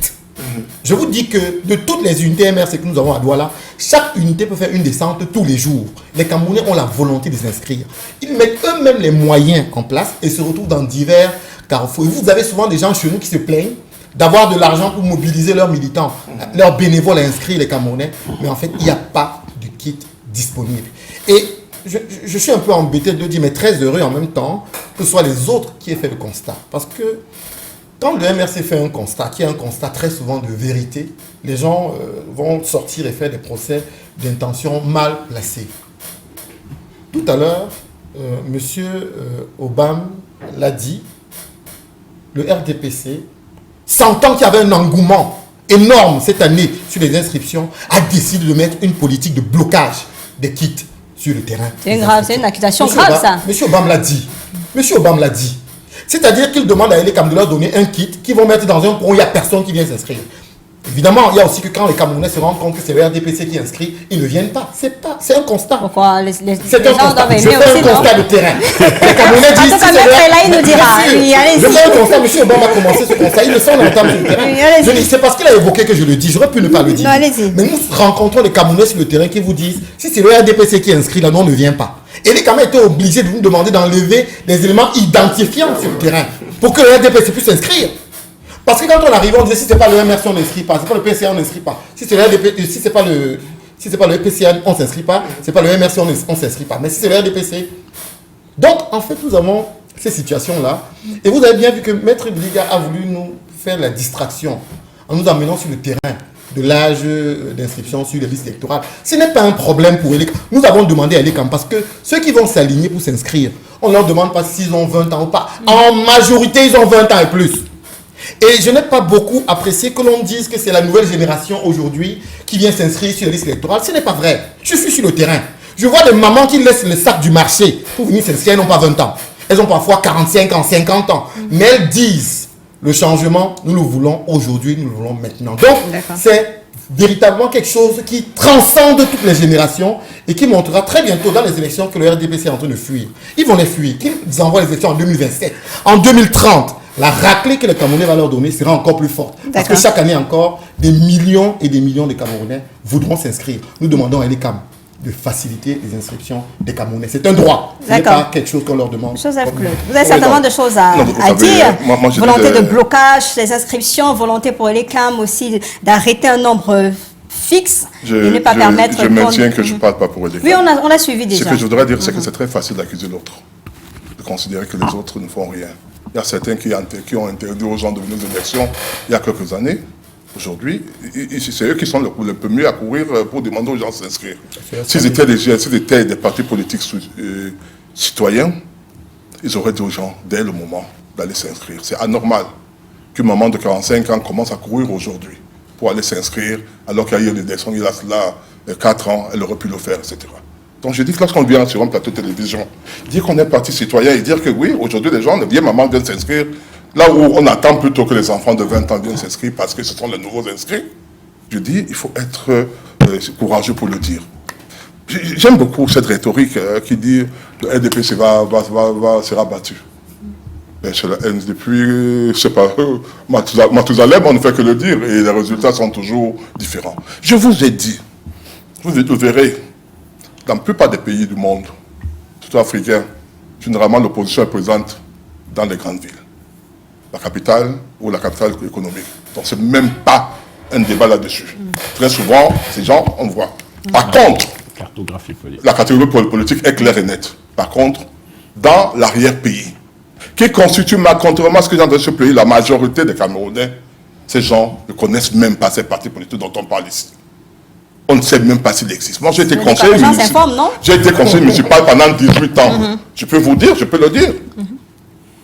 Je vous dis que de toutes les unités MRC que nous avons à Douala, chaque unité peut faire une descente tous les jours. Les Camerounais ont la volonté de s'inscrire. Ils mettent eux-mêmes les moyens en place et se retrouvent dans divers carrefours. Et vous avez souvent des gens chez nous qui se plaignent d'avoir de l'argent pour mobiliser leurs militants, leurs bénévoles à inscrire les Camerounais. Mais en fait, il n'y a pas de kit disponible. Et je suis un peu embêté de dire, mais très heureux en même temps que ce soit les autres qui aient fait le constat. Parce que quand le MRC fait un constat, qui est un constat très souvent de vérité, les gens vont sortir et faire des procès d'intention mal placés. Tout à l'heure, M. Obama l'a dit, le RDPC, sentant qu'il y avait un engouement énorme cette année sur les inscriptions, a décidé de mettre une politique de blocage des kits sur le terrain. C'est une accusation grave, ça. Monsieur Obama l'a dit. Monsieur Obama l'a dit. C'est-à-dire qu'il demande à Elecam de leur donner un kit qu'ils vont mettre dans un coin où il n'y a personne qui vient s'inscrire. Évidemment, il y a aussi que quand les Camerounais se rendent compte que c'est le RDPC qui inscrit, ils ne viennent pas. C'est un constat. Pourquoi les C'est gens un constat. doivent Je aimer fais aussi, un constat de terrain. Les Camerounais disent... En tout cas, Maître là, il nous dira. Oui, allez-y. Je fais un constat. M. Obama a commencé ce constat. Il le sent longtemps sur le terrain. Oui, allez-y. C'est parce qu'il a évoqué que je le dis. J'aurais pu ne pas le dire. Non, allez-y. Mais nous rencontrons les Camerounais sur le terrain qui vous disent, si c'est le RDPC qui inscrit, là, non, on ne vient pas. Et les Camerounais étaient obligés de nous demander d'enlever des éléments identifiants sur le terrain pour que le RDPC puisse s'inscrire. Parce que quand on arrive, on disait si c'est pas le MRC, on n'inscrit pas. C'est pas le PCA, on n'inscrit pas. Si c'est le RDPC, si c'est pas le PCA, on s'inscrit pas. C'est pas le MRC, on s'inscrit pas. Mais si c'est le RDPC. Donc, en fait, nous avons ces situations-là. Et vous avez bien vu que Maître Biliga a voulu nous faire la distraction en nous amenant sur le terrain de l'âge d'inscription sur les listes électorales. Ce n'est pas un problème pour Elecam. Nous avons demandé à Elecam parce que ceux qui vont s'aligner pour s'inscrire, on ne leur demande pas s'ils ont 20 ans ou pas. En majorité, ils ont 20 ans et plus. Et je n'ai pas beaucoup apprécié que l'on dise que c'est la nouvelle génération aujourd'hui qui vient s'inscrire sur les listes électorales. Ce n'est pas vrai. Je suis sur le terrain. Je vois des mamans qui laissent le sac du marché pour venir s'inscrire. Elles n'ont pas 20 ans. Elles ont parfois 45 ans, 50 ans. Mais elles disent, le changement, nous le voulons aujourd'hui, nous le voulons maintenant. Donc, c'est véritablement quelque chose qui transcende toutes les générations et qui montrera très bientôt dans les élections que le RDPC est en train de fuir. Ils vont les fuir. Qu'ils envoient les élections en 2027. En 2030. La raclée que les Camerounais vont leur donner sera encore plus forte. Parce que chaque année encore, des millions et des millions de Camerounais voudront s'inscrire. Nous demandons à l'ECAM de faciliter les inscriptions des Camerounais. C'est un droit. Ce n'est pas quelque chose qu'on leur demande. Joseph Claude, vous avez certainement des choses à dire. Volonté de blocage des inscriptions, volonté pour l'ECAM aussi d'arrêter un nombre fixe et ne pas permettre... Je maintiens que je ne parle pas pour l'ECAM. Oui, on a suivi déjà. Ce que je voudrais dire, c'est que c'est très facile d'accuser l'autre. De considérer que les autres ne font rien. Il y a certains qui ont interdit aux gens de venir aux élections il y a quelques années. Aujourd'hui, c'est eux qui sont le premier à courir pour demander aux gens de s'inscrire. S'ils étaient des partis politiques citoyens, ils auraient dit aux gens, dès le moment, d'aller s'inscrire. C'est anormal qu'une maman de 45 ans commence à courir aujourd'hui pour aller s'inscrire, alors qu'il y a eu l'élection il y a là 4 ans, elle aurait pu le faire, etc. Donc je dis que lorsqu'on vient sur un plateau de télévision, dire qu'on est parti citoyen et dire que oui, aujourd'hui les gens, les vieilles mamans viennent s'inscrire, là où on attend plutôt que les enfants de 20 ans viennent s'inscrire parce que ce sont les nouveaux inscrits, je dis il faut être courageux pour le dire. J'aime beaucoup cette rhétorique qui dit le RDPC sera battu. Depuis, je sais pas, Mathusalem, on ne fait que le dire et les résultats sont toujours différents. Je vous ai dit, vous verrez, dans la plupart des pays du monde, surtout africains, généralement l'opposition est présente dans les grandes villes. La capitale ou la capitale économique. Donc ce n'est même pas un débat là-dessus. Très souvent, ces gens, on voit. Par contre, la catégorie politique est claire et nette. Par contre, dans l'arrière-pays, qui constitue, contrairement à ce que dans ce pays, la majorité des Camerounais, ces gens ne connaissent même pas ces partis politiques dont on parle ici. On ne sait même pas s'il existe. Moi, j'ai été conseiller municipal pendant 18 ans. Je peux vous dire, je peux le dire.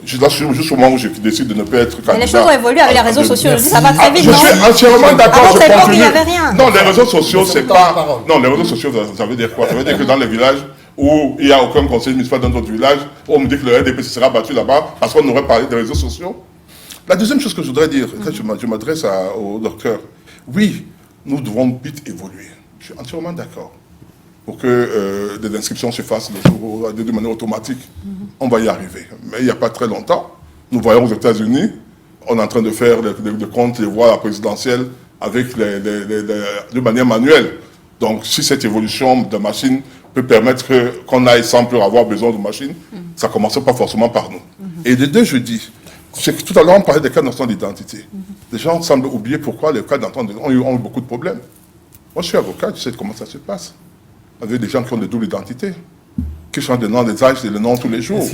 Juste au moment où je décide de ne pas être candidat. Mais les choses ont évolué avec les réseaux sociaux. Ça va très vite, je non? suis entièrement d'accord. À votre époque, il n'y avait rien. Non, les réseaux sociaux, c'est pas... Non, les réseaux sociaux, ça veut dire quoi? Ça veut dire que dans les villages où il n'y a aucun conseiller municipal dans d'autres villages, on me dit que le RDPC sera battu là-bas parce qu'on aurait parlé des réseaux sociaux. La deuxième chose que je voudrais dire, je m'adresse au docteur. Oui, nous devons vite évoluer. Je suis entièrement d'accord. Pour que des inscriptions se fassent de manière automatique, on va y arriver. Mais il n'y a pas très longtemps, nous voyons aux États-Unis, on est en train de faire des comptes, les voix présidentielles avec de manière manuelle. Donc, si cette évolution de machine peut permettre qu'on aille sans plus avoir besoin de machines, ça ne commence pas forcément par nous. Et les deux, je dis, c'est que tout à l'heure, on parlait des cas d'instant d'identité. Les gens semblent oublier pourquoi les cas d'instant d'identité ont eu beaucoup de problèmes. Moi, je suis avocat, je sais comment ça se passe. Avec des gens qui ont des doubles identités, qui changent de nom, des âges et le nom tous les jours.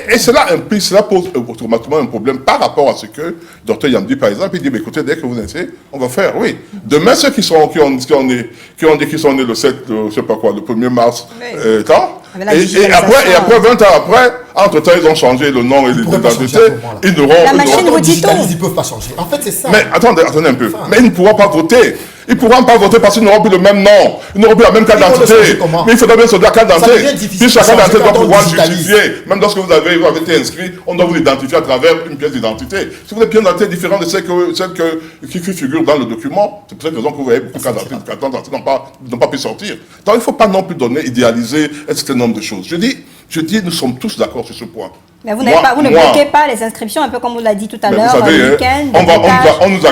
Et cela pose automatiquement un problème par rapport à ce que le docteur Yamdi, par exemple, il dit, écoutez, dès que vous naissez, on va faire, oui. Demain, ceux qui ont dit qu'ils sont nés le 7, je sais pas quoi, le 1er mars, Avec la Et après, 20 ans après, entre-temps, ils ont changé le nom et l'identité. Ils n'auront... La machine vous dit tout. Ils ne peuvent pas changer. En fait, c'est ça. Mais attendez un peu. Mais ils ne pourront pas voter. Ils ne pourront pas voter parce qu'ils n'auront plus le même nom. Ils n'auront plus la même carte d'identité. Mais il faudra bien se dire la carte d'identité. Puis chaque carte d'identité doit pouvoir justifier. Même lorsque vous avez été inscrit, on doit vous identifier à travers une pièce d'identité. Si vous êtes bien d'identité différente de celle qui figure dans le document, c'est pour cette raison que vous voyez beaucoup de cartes d'identité n'ont pas pu sortir. Donc il ne faut pas non plus idéaliser un certain nombre de choses. Je dis, nous sommes tous d'accord sur ce point. Mais vous ne bloquez pas les inscriptions, un peu comme vous l'a dit tout à l'heure, le week-end, on nous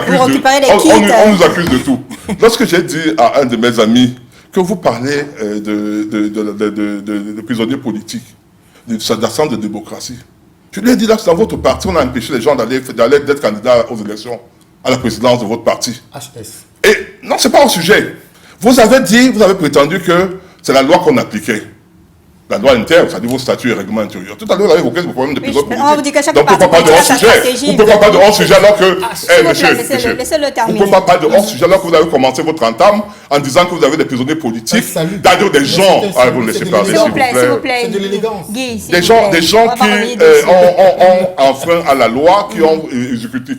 accuse de tout. Lorsque j'ai dit à un de mes amis que vous parlez de prisonniers politiques, d'absence de démocratie, je lui ai dit là, dans votre parti, on a empêché les gens d'être candidats aux élections à la présidence de votre parti. HS. Et non, c'est pas un sujet. Vous avez prétendu que c'est la loi qu'on appliquait. La loi interne, c'est-à-dire vos statuts et règlements intérieurs. Tout à l'heure, vous avez évoqué le problème de prisonniers politiques. On vous dit que chaque donc, pourquoi pas de hors-sujet? Vous ne pouvez pas de hors-sujet alors que... monsieur, laissez-le terminer. Vous ne pouvez pas de hors-sujet alors que vous avez commencé votre entame en disant que vous avez des prisonniers politiques, c'est-à-dire des gens... Vous ne laissez pas, s'il vous plaît. C'est de l'élégance. Des gens qui ont enfreint à la loi, qui ont exécuté,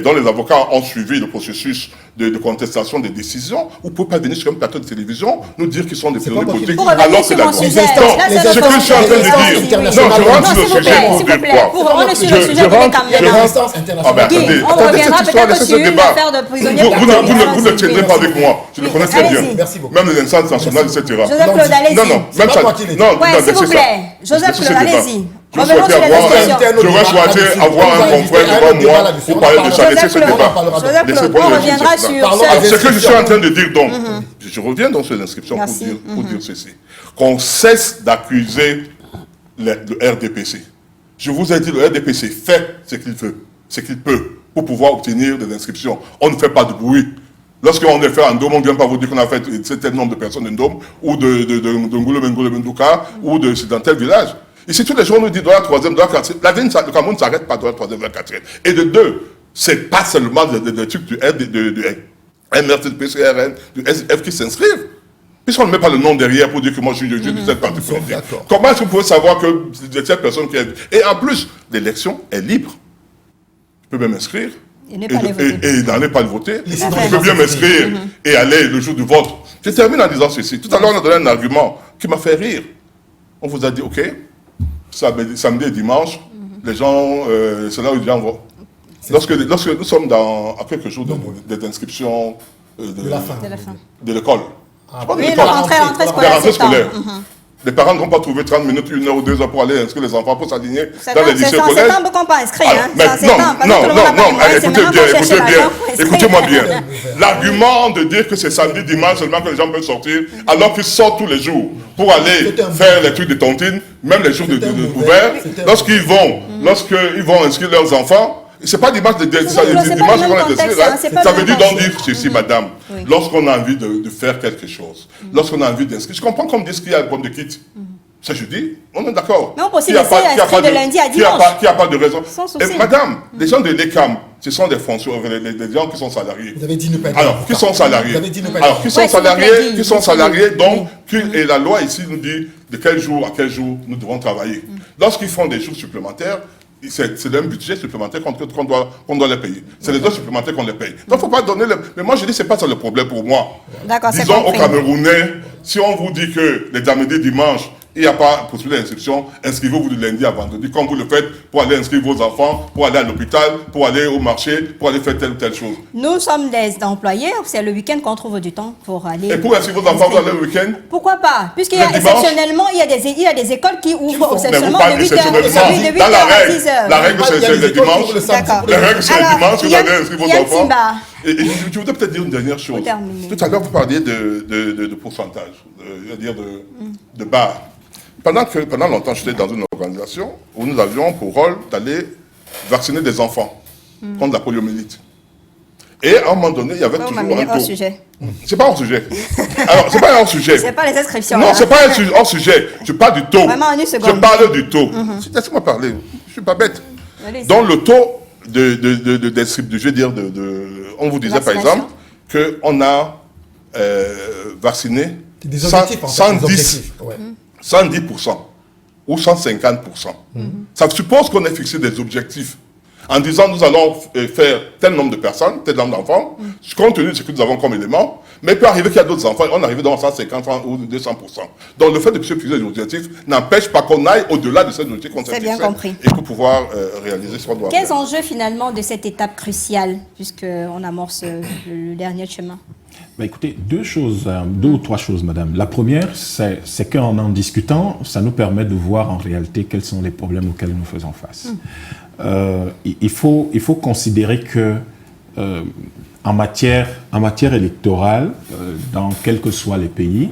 dont les avocats ont suivi le processus de contestation des décisions. Vous ne pouvez pas venir sur un plateau de télévision nous dire qu'ils sont des prisonniers politiques alors que la loi... C'est ce que je suis en train de dire. Non, je rentre sur le sujet pour dire quoi. On est sur le sujet de L'instance internationale. On reviendra peut-être sur une affaire de prisonniers politiques. Vous ne tiendrez pas avec moi. Je le connais très bien. Merci beaucoup. Même les instances nationales, etc. Joseph Claude, allez-y. Non, même ça. Non, s'il vous plaît. Joseph Claude, allez-y. Je J'aurais souhaité avoir un confrère devant moi pour parler de ça. Laissez ce débat. On reviendra sur ce que je suis en train de dire donc. Je reviens dans ces inscriptions pour dire ceci. Qu'on cesse d'accuser le RDPC. Je vous ai dit, le RDPC fait ce qu'il veut, ce qu'il peut, pour pouvoir obtenir des inscriptions. On ne fait pas de bruit. Lorsqu'on est fait en Ndom, on ne vient pas vous dire qu'on a fait un certain nombre de personnes de Ndom, ou de Ngoulo-Benduka, ou dans tel village. Ici, tous les jours, on nous dit dans la troisième, dans la quatrième. La vie, le Cameroun ne s'arrête pas dans la troisième, dans la quatrième. Et de deux, c'est pas seulement des trucs du MRTPCRN, du SF qui s'inscrivent. Puisqu'on ne met pas le nom derrière pour dire que moi je suis de cette partie politique. Comment est-ce que vous pouvez savoir que cette personne qui est... Et en plus, l'élection est libre. Je peux même m'inscrire et n'aller pas le voter. Je peux bien m'inscrire et aller le jour du vote. Je termine en disant ceci. Tout à l'heure, on a donné un argument qui m'a fait rire. On vous a dit, OK, samedi et dimanche, les gens, c'est là où les gens vont. Lorsque nous sommes à quelques jours des inscriptions de l'école, oui, la rentrée scolaire. Les parents ne vont pas trouver 30 minutes, 1 heure ou 2 heures pour aller inscrire les enfants pour s'aligner dans les lycées collèges. C'est pas beaucoup pas inscrit. Écoutez-moi bien. L'argument de dire que c'est samedi, dimanche seulement que les gens peuvent sortir, alors qu'ils sortent tous les jours pour aller faire les trucs de tontine, même les jours de couvert, lorsqu'ils vont inscrire leurs enfants, c'est pas dimanche qu'ils vont les inscrire. Ça veut dire donc dire ceci, madame. Lorsqu'on a envie de faire quelque chose, lorsqu'on a envie d'inscrire, je comprends qu'on me dise qu'il y a un problème de kit. Ça, je dis, on est d'accord. Mais on peut aussi laisser inscrire de lundi à dimanche. Qu'il n'y a pas de raison. Et madame, les gens de l'ECAM, ce sont des fonctionnaires, les gens qui sont salariés. Vous avez dit ne pas dire. Alors, qui sont salariés. Alors, qui sont salariés, donc, et la loi ici nous dit de quel jour à quel jour nous devons travailler. Lorsqu'ils font des jours supplémentaires, c'est un budget supplémentaire qu'on doit les payer. C'est les heures supplémentaires qu'on les paye. Donc, il ne faut pas donner... Mais moi, je dis, ce n'est pas ça le problème pour moi. Disons aux Camerounais, si on vous dit que les samedis, dimanches, il n'y a pas possibilité d'inscription, inscrivez-vous de lundi à vendredi, comme vous le faites pour aller inscrire vos enfants, pour aller à l'hôpital, pour aller au marché, pour aller faire telle ou telle chose. Nous sommes des employés, c'est le week-end qu'on trouve du temps pour aller... Et pour inscrire vos enfants, vous allez le week-end? Pourquoi pas? Puisqu'il y a exceptionnellement, il y a des écoles qui ouvrent seulement de 8h à 10h. La règle, c'est le dimanche. La règle, c'est le dimanche, vous allez inscrire vos enfants. Et je voudrais peut-être dire une dernière chose. Tout à l'heure, vous parliez de pourcentage, c'est-à-dire de barre. Pendant longtemps, j'étais dans une organisation où nous avions pour rôle d'aller vacciner des enfants contre la poliomyélite. Et à un moment donné, il y avait toujours un taux. C'est pas hors sujet. Alors, c'est pas un hors sujet. C'est pas les inscriptions. Non, c'est pas un hors sujet. Je parle du taux. Vraiment, une seconde. Je parle du taux. Laissez-moi parler. Je suis pas bête. Donc, le taux d'inscription, je veux dire, on vous disait par exemple qu'on a vacciné 110 110% ou 150%. Ça suppose qu'on ait fixé des objectifs en disant nous allons faire tel nombre de personnes, tel nombre d'enfants, compte tenu de ce que nous avons comme élément, mais il peut arriver qu'il y a d'autres enfants, on arrive dans 150 ou 200%. Donc le fait de se fixer des objectifs n'empêche pas qu'on aille au-delà de ces objectifs qu'on s'est fixés et pour pouvoir réaliser ce qu'on doit faire. Quels enjeux finalement de cette étape cruciale, puisqu'on amorce le dernier chemin? Bah écoutez, deux ou trois choses, madame. La première, c'est qu'en discutant, ça nous permet de voir en réalité quels sont les problèmes auxquels nous faisons face. Il faut considérer que en matière électorale, dans quels que soient les pays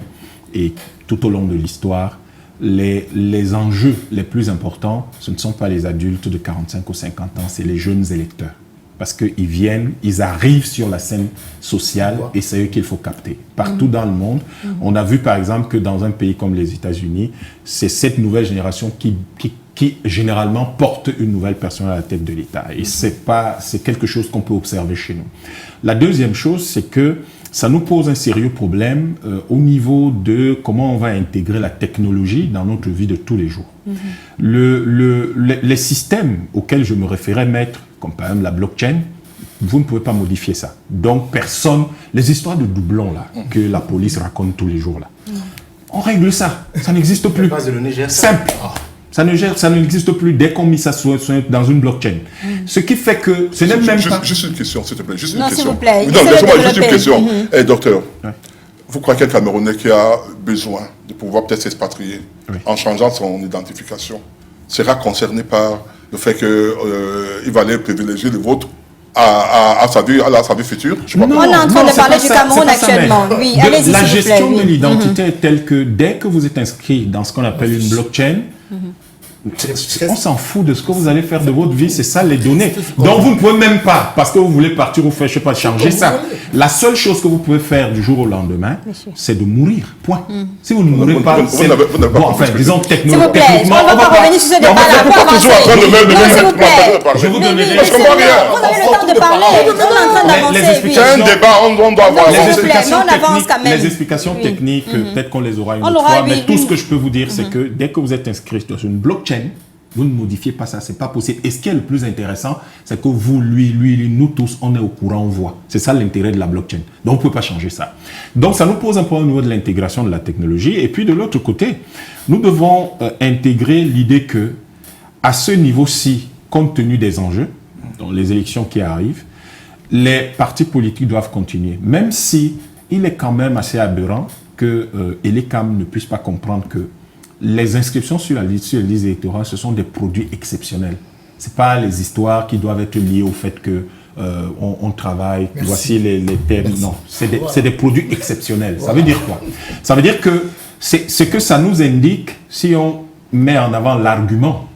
et tout au long de l'histoire, les enjeux les plus importants, ce ne sont pas les adultes de 45 ou 50 ans, c'est les jeunes électeurs. Parce ils arrivent sur la scène sociale et c'est eux qu'il faut capter. Partout dans le monde, on a vu par exemple que dans un pays comme les États-Unis, c'est cette nouvelle génération qui généralement porte une nouvelle personne à la tête de l'État. Et c'est quelque chose qu'on peut observer chez nous. La deuxième chose, c'est que ça nous pose un sérieux problème au niveau de comment on va intégrer la technologie dans notre vie de tous les jours. Les systèmes auxquels je me référais, maître, comme par exemple la blockchain, vous ne pouvez pas modifier ça. Donc personne, les histoires de doublons là, que la police raconte tous les jours là, on règle ça, ça n'existe plus. Simple. Ça n'existe plus dès qu'on met ça dans une blockchain. Ce qui fait que ce n'est même pas... Juste une question, s'il te plaît. Juste une non, question. s'il vous plaît. Non, laissez-moi juste une question. Docteur, vous croyez qu'un Camerounais qui a besoin de pouvoir peut-être s'expatrier en changeant son identification sera concerné par le fait qu'il va aller privilégier le vôtre à sa vie future? On est en train de parler du Cameroun actuellement. Oui, allez-y, la gestion de l'identité est telle que dès que vous êtes inscrit dans ce qu'on appelle une blockchain, on s'en fout de ce que vous allez faire de votre vie, c'est ça les données. Donc vous ne pouvez même pas, parce que vous voulez partir ou faire, je sais pas, changer ça. La seule chose que vous pouvez faire du jour au lendemain, c'est de mourir. Point. Si vous ne mourrez pas, c'est... Bon, enfin, disons techniquement... on va pas revenir sur ce débat-là. Je vous donnerai... Parce que moi, rien. Vous avez le temps de parler. On est en train d'avancer. C'est un débat, on doit avoir... Les explications techniques, peut-être qu'on les aura une autre fois, mais tout ce que je peux vous dire, c'est que dès que vous êtes inscrit dans une blockchain, vous ne modifiez pas ça, c'est pas possible. Et ce qui est le plus intéressant, c'est que vous, lui, nous tous, on est au courant, on voit. C'est ça l'intérêt de la blockchain. Donc, on ne peut pas changer ça. Donc, ça nous pose un problème au niveau de l'intégration de la technologie. Et puis, de l'autre côté, nous devons intégrer l'idée que, à ce niveau-ci, compte tenu des enjeux, dans les élections qui arrivent, les partis politiques doivent continuer. Même si il est quand même assez aberrant que Elecam ne puisse pas comprendre que les inscriptions sur la liste électorale, ce sont des produits exceptionnels. Ce n'est pas les histoires qui doivent être liées au fait que on travaille, voici les thèmes. Merci. Non, c'est des produits exceptionnels. Voilà. Ça veut dire quoi? Ça veut dire que ce que ça nous indique, si on met en avant l'argument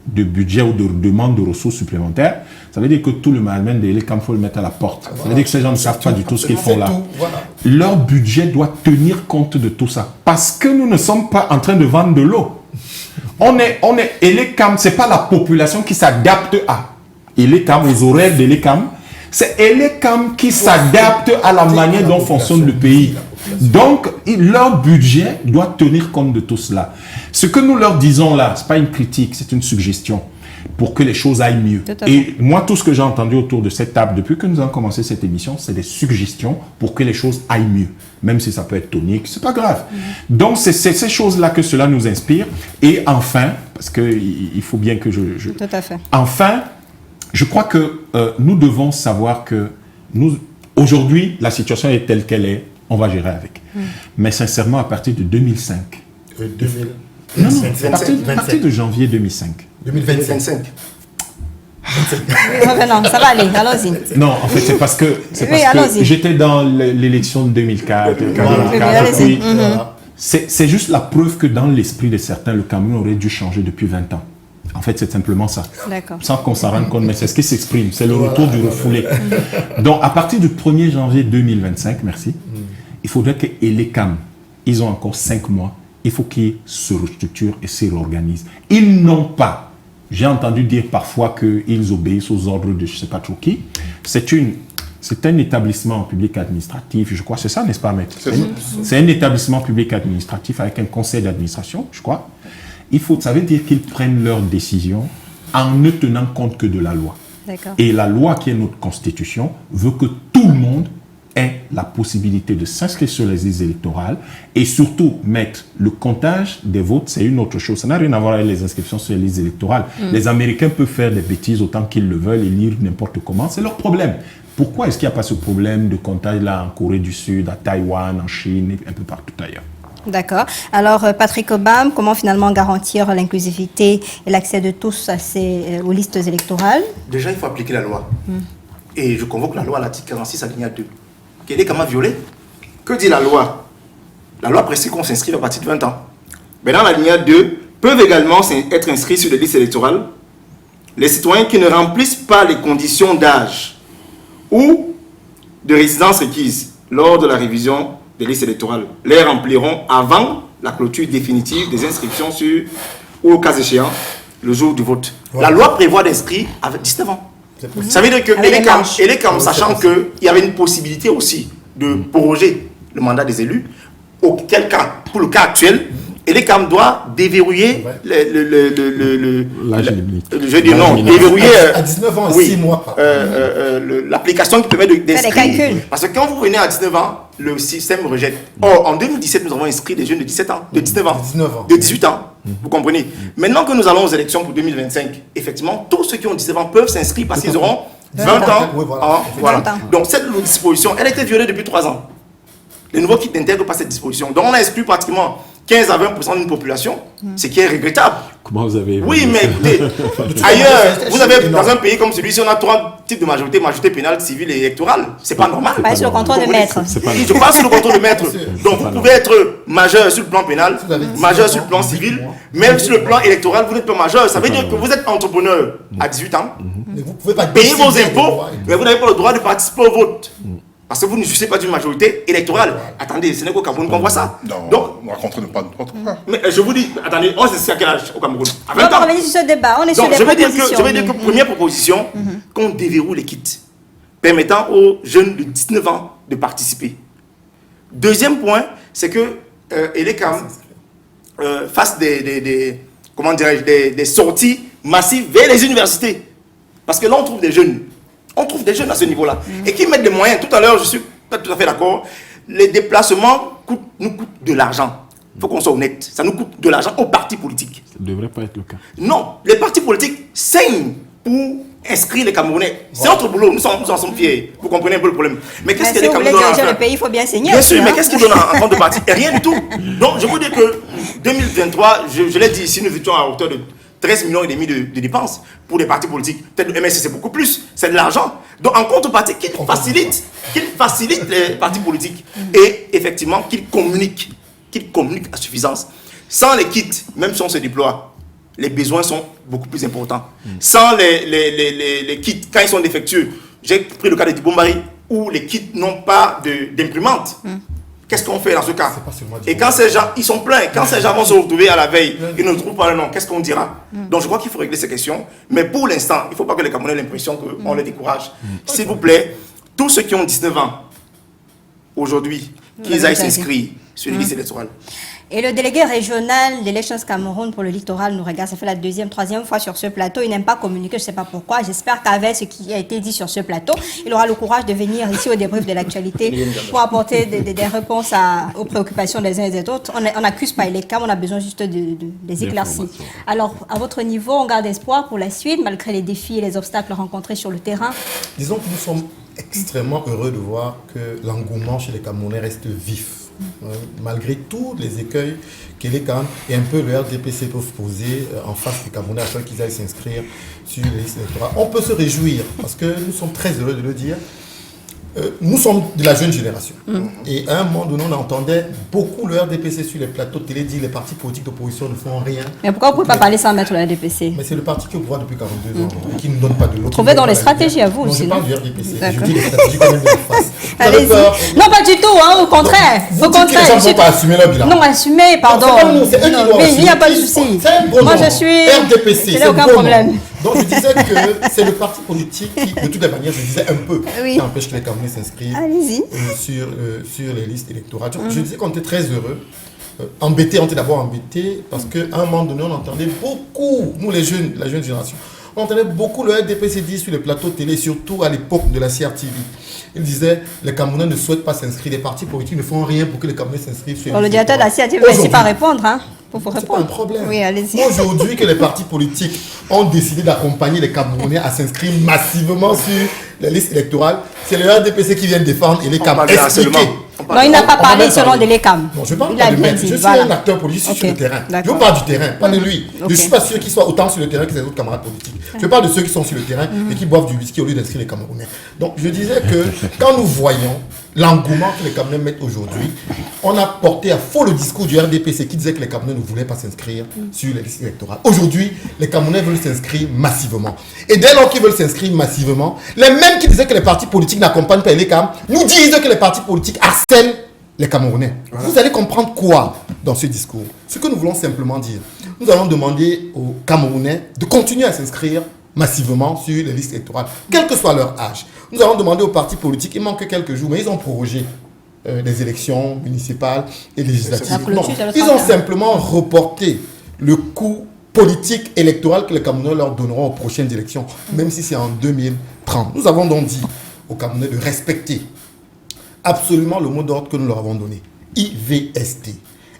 de budget ou de demande de ressources supplémentaires, ça veut dire que tout le management de l'Elecam, il faut le mettre à la porte. Ça veut dire que ces gens ne savent pas du tout ce qu'ils font là. Leur budget doit tenir compte de tout ça. Parce que nous ne sommes pas en train de vendre de l'eau. Elecam, ce n'est pas la population qui s'adapte à Elecam, aux horaires d'Elecam. C'est Elecam qui s'adapte à la manière dont fonctionne le pays. Donc, leur budget doit tenir compte de tout cela. Ce que nous leur disons là, ce n'est pas une critique, c'est une suggestion pour que les choses aillent mieux. Et moi, tout ce que j'ai entendu autour de cette table, depuis que nous avons commencé cette émission, c'est des suggestions pour que les choses aillent mieux. Même si ça peut être tonique, c'est pas grave. Donc, c'est ces choses-là que cela nous inspire. Et enfin, parce qu'il faut bien que je... Tout à fait. Enfin, je crois que nous devons savoir que aujourd'hui, la situation est telle qu'elle est. On va gérer avec. Mais sincèrement, à partir de 2005. Non, à partir de janvier 2005. 2025. Non, ça va aller, allons-y. Non, en fait, c'est parce que j'étais dans l'élection de 2004. C'est juste la preuve que dans l'esprit de certains, le Cameroun aurait dû changer depuis 20 ans. En fait, c'est simplement ça. Sans qu'on s'en rende compte, mais c'est ce qui s'exprime. C'est le retour du refoulé. Donc, à partir du 1er janvier 2025, merci, il faudrait que Elecam, ils ont encore 5 mois, il faut qu'ils se restructurent et se réorganisent. Ils n'ont pas, j'ai entendu dire parfois qu'ils obéissent aux ordres de je ne sais pas trop qui. C'est une C'est un établissement public administratif, je crois. C'est ça, n'est-ce pas, maître? C'est ça. C'est un établissement public administratif avec un conseil d'administration, je crois. Ça veut dire qu'ils prennent leurs décisions en ne tenant compte que de la loi. D'accord. Et la loi qui est notre constitution veut que tout le monde ait la possibilité de s'inscrire sur les listes électorales et surtout mettre le comptage des votes, c'est une autre chose. Ça n'a rien à voir avec les inscriptions sur les listes électorales. Les Américains peuvent faire des bêtises autant qu'ils le veulent et lire n'importe comment. C'est leur problème. Pourquoi est-ce qu'il n'y a pas ce problème de comptage là en Corée du Sud, à Taïwan, en Chine et un peu partout ailleurs? D'accord. Alors, Patrick Obam, comment finalement garantir l'inclusivité et l'accès de tous aux listes électorales? Déjà, il faut appliquer la loi. Et je convoque la loi à l'article 46 alinéa 2. Qu'elle est comment violée? Que dit la loi? La loi précise qu'on s'inscrive à partir de 20 ans. Mais dans l'alinéa 2, peuvent également être inscrits sur les listes électorales les citoyens qui ne remplissent pas les conditions d'âge ou de résidence requises lors de la révision des listes électorales. Les rempliront avant la clôture définitive des inscriptions ou au cas échéant, le jour du vote. Voilà. La loi prévoit d'inscrire avec 19 ans. Ça veut dire que elle est comme sachant qu'il y avait une possibilité aussi de proroger le mandat des élus, auquel cas, pour le cas actuel, Elecam doit déverrouiller déverrouiller à 19 ans, oui, 6 mois. l'application qui permet d'inscrire. Parce que quand vous venez à 19 ans, le système rejette. Or, en 2017, nous avons inscrit des jeunes de 17 ans, de 19 ans, de 18 ans. Vous comprenez? Maintenant que nous allons aux élections pour 2025, effectivement, tous ceux qui ont 19 ans peuvent s'inscrire parce qu'ils auront 20 ans. Oui, voilà. Voilà. Donc, cette disposition, elle a été violée depuis 3 ans. Les nouveaux kits n'intègrent pas cette disposition. Donc, on a exclu pratiquement 15 à 20% d'une population, ce qui est regrettable. Comment vous avez... Oui, mais écoutez, ailleurs, vous avez dans un pays comme celui-ci, on a 3 types de majorité pénale, civile et électorale. C'est pas normal. Pas sur le contrôle de maître. Je passe sur le contrôle de maître. Donc, vous pouvez être majeur sur le plan pénal, majeur sur le plan civil, même sur le plan électoral, vous n'êtes pas majeur. Ça veut dire que vous êtes entrepreneur à 18 ans, Mais vous pouvez pas payez vos impôts, mais vous n'avez pas le droit de participer au vote. Parce que vous ne jouissez pas d'une majorité électorale. Attendez, ce n'est qu'au Cameroun qu'on voit ça. Non, Donc, on raconte pas notre cas. mais je vous dis, attendez, on s'inscrit à quel âge au Cameroun? À On 20 va ans. revenir sur ce débat. On est sur Donc, des je veux propositions. dire que première proposition, qu'on déverrouille les kits, permettant aux jeunes de 19 ans de participer. Deuxième point, c'est que Elecam fasse comment dirais-je, des sorties massives vers les universités. Parce que là, on trouve des jeunes. On trouve des jeunes à ce niveau-là. Et qui mettent des moyens. Tout à l'heure, je suis pas tout à fait d'accord. Les déplacements nous coûtent de l'argent. Il faut qu'on soit honnête. Ça nous coûte de l'argent aux partis politiques. Ça ne devrait pas être le cas. Non, les partis politiques saignent pour inscrire les Camerounais. C'est notre boulot, nous en sommes fiers. Vous comprenez un peu le problème. Mais qu'est-ce que Si les vous voulez Camerounais diriger le pays, il faut bien saigner. Bien sûr, aussi, mais hein. qu'est-ce qu'ils donnent en contrepartie? Rien du tout. Donc, je vous dis que 2023, je l'ai dit, si nous étions à hauteur de 13,5 millions de dépenses pour les partis politiques. Peut-être le MSC, c'est beaucoup plus. C'est de l'argent. Donc, en contrepartie, qu'ils facilitent les partis politiques et effectivement qu'ils communiquent à suffisance. Sans les kits, même si on se déploie, les besoins sont beaucoup plus importants. Sans les kits, quand ils sont défectueux, j'ai pris le cas de Dibombari, où les kits n'ont pas d'imprimante. Qu'est-ce qu'on fait dans ce cas? Et quand ces gens, ils sont pleins, quand ces gens vont se retrouver à la veille, ils ne trouvent pas le nom, qu'est-ce qu'on dira? Donc je crois qu'il faut régler ces questions. Mais pour l'instant, il ne faut pas que les Camerounais aient l'impression qu'on les décourage. S'il vous plaît, tous ceux qui ont 19 ans, aujourd'hui, qu'ils aillent s'inscrire sur les listes électorales. Et le délégué régional d'Elections Cameroun pour le littoral nous regarde, ça fait la deuxième, troisième fois sur ce plateau. Il n'aime pas communiquer, je ne sais pas pourquoi. J'espère qu'avec ce qui a été dit sur ce plateau, il aura le courage de venir ici au débrief de l'actualité pour apporter des réponses aux préoccupations des uns et des autres. On n'accuse pas les cas, on a besoin juste des éclaircies. Alors, à votre niveau, on garde espoir pour la suite, malgré les défis et les obstacles rencontrés sur le terrain. Disons que nous sommes extrêmement heureux de voir que l'engouement chez les Camerounais reste vif. Malgré tous les écueils que les CAM et un peu le RDPC peuvent poser en face des Camerounais afin qu'ils aillent s'inscrire sur les listes électorales. On peut se réjouir parce que nous sommes très heureux de le dire. Nous sommes de la jeune génération. Et à un moment donné, on entendait beaucoup le RDPC sur les plateaux de télé dire les partis politiques d'opposition ne font rien. Mais pourquoi vous ne pouvez pas parler sans mettre le RDPC? Mais c'est le parti qui est au pouvoir depuis 42 ans et qui ne donne pas de l'autre. Trouvez dans les stratégies à vous aussi. Je parle du RDPC. D'accord. Je dis les stratégies quand même de la face. Allez-y. Non, pas du tout, hein, au contraire. Vous Au dites que les gens ne vont pas assumer leur bilan. Non, assumer, pardon. Non, c'est pas nous, c'est eux qui Non, doivent mais il n'y a assumer. pas de souci. C'est un bon Moi, nom. je suis. RDPC, Je n'ai c'est aucun bon problème. nom. Donc je disais que c'est le parti politique qui, de toutes les manières, je disais un peu, Oui. qui empêche que les Camerounais s'inscrivent Allez-y. sur les listes électorales. Je disais qu'on était très heureux. Embêtés, on était d'abord embêtés parce qu'à un moment donné, on entendait beaucoup, nous les jeunes, la jeune génération, on entendait beaucoup le RDPC dire sur les plateaux télé, surtout à l'époque de la CRTV. Il disait les Camerounais ne souhaitent pas s'inscrire, les partis politiques ne font rien pour que les Camerounais s'inscrivent sur les Bon, le listes directeur de la électorales. CATV ne sait pas Aujourd'hui, répondre, hein. Faut c'est pas répondre. un problème. Oui, allez-y. Aujourd'hui que les partis politiques ont décidé d'accompagner les Camerounais à s'inscrire massivement sur les listes électorales, c'est le RDPC qui vient défendre et les Camerounais expliquer. Non, il n'a pas On va parlé même selon parler. Delecam. Non, je parle Il pas a de bien maître. dit, Je suis voilà. un acteur politique, je suis sur Ok, le terrain. d'accord. Je parle du terrain, pas de lui. Ok. Je ne suis pas sûr qu'il soit autant sur le terrain que ses autres camarades politiques. Je parle de ceux qui sont sur le terrain et qui boivent du whisky au lieu d'inscrire les Camerounais. Donc je disais que quand nous voyons l'engouement que les Camerounais mettent aujourd'hui, on a porté à faux le discours du RDPC qui disait que les Camerounais ne voulaient pas s'inscrire sur les listes électorales. Aujourd'hui, les Camerounais veulent s'inscrire massivement. Et dès lors qu'ils veulent s'inscrire massivement, les mêmes qui disaient que les partis politiques n'accompagnent pas les Cam nous disent que les partis politiques harcèlent les Camerounais. Voilà. Vous allez comprendre quoi dans ce discours? Ce que nous voulons simplement dire, nous allons demander aux Camerounais de continuer à s'inscrire massivement sur les listes électorales, quel que soit leur âge. Nous allons demander aux partis politiques, il manque quelques jours, mais ils ont prorogé les élections municipales et législatives. Non, ils ont simplement reporté le coût politique électoral que les Camerounais leur donneront aux prochaines élections, même si c'est en 2030. Nous avons donc dit aux Camerounais de respecter absolument le mot d'ordre que nous leur avons donné. IVST.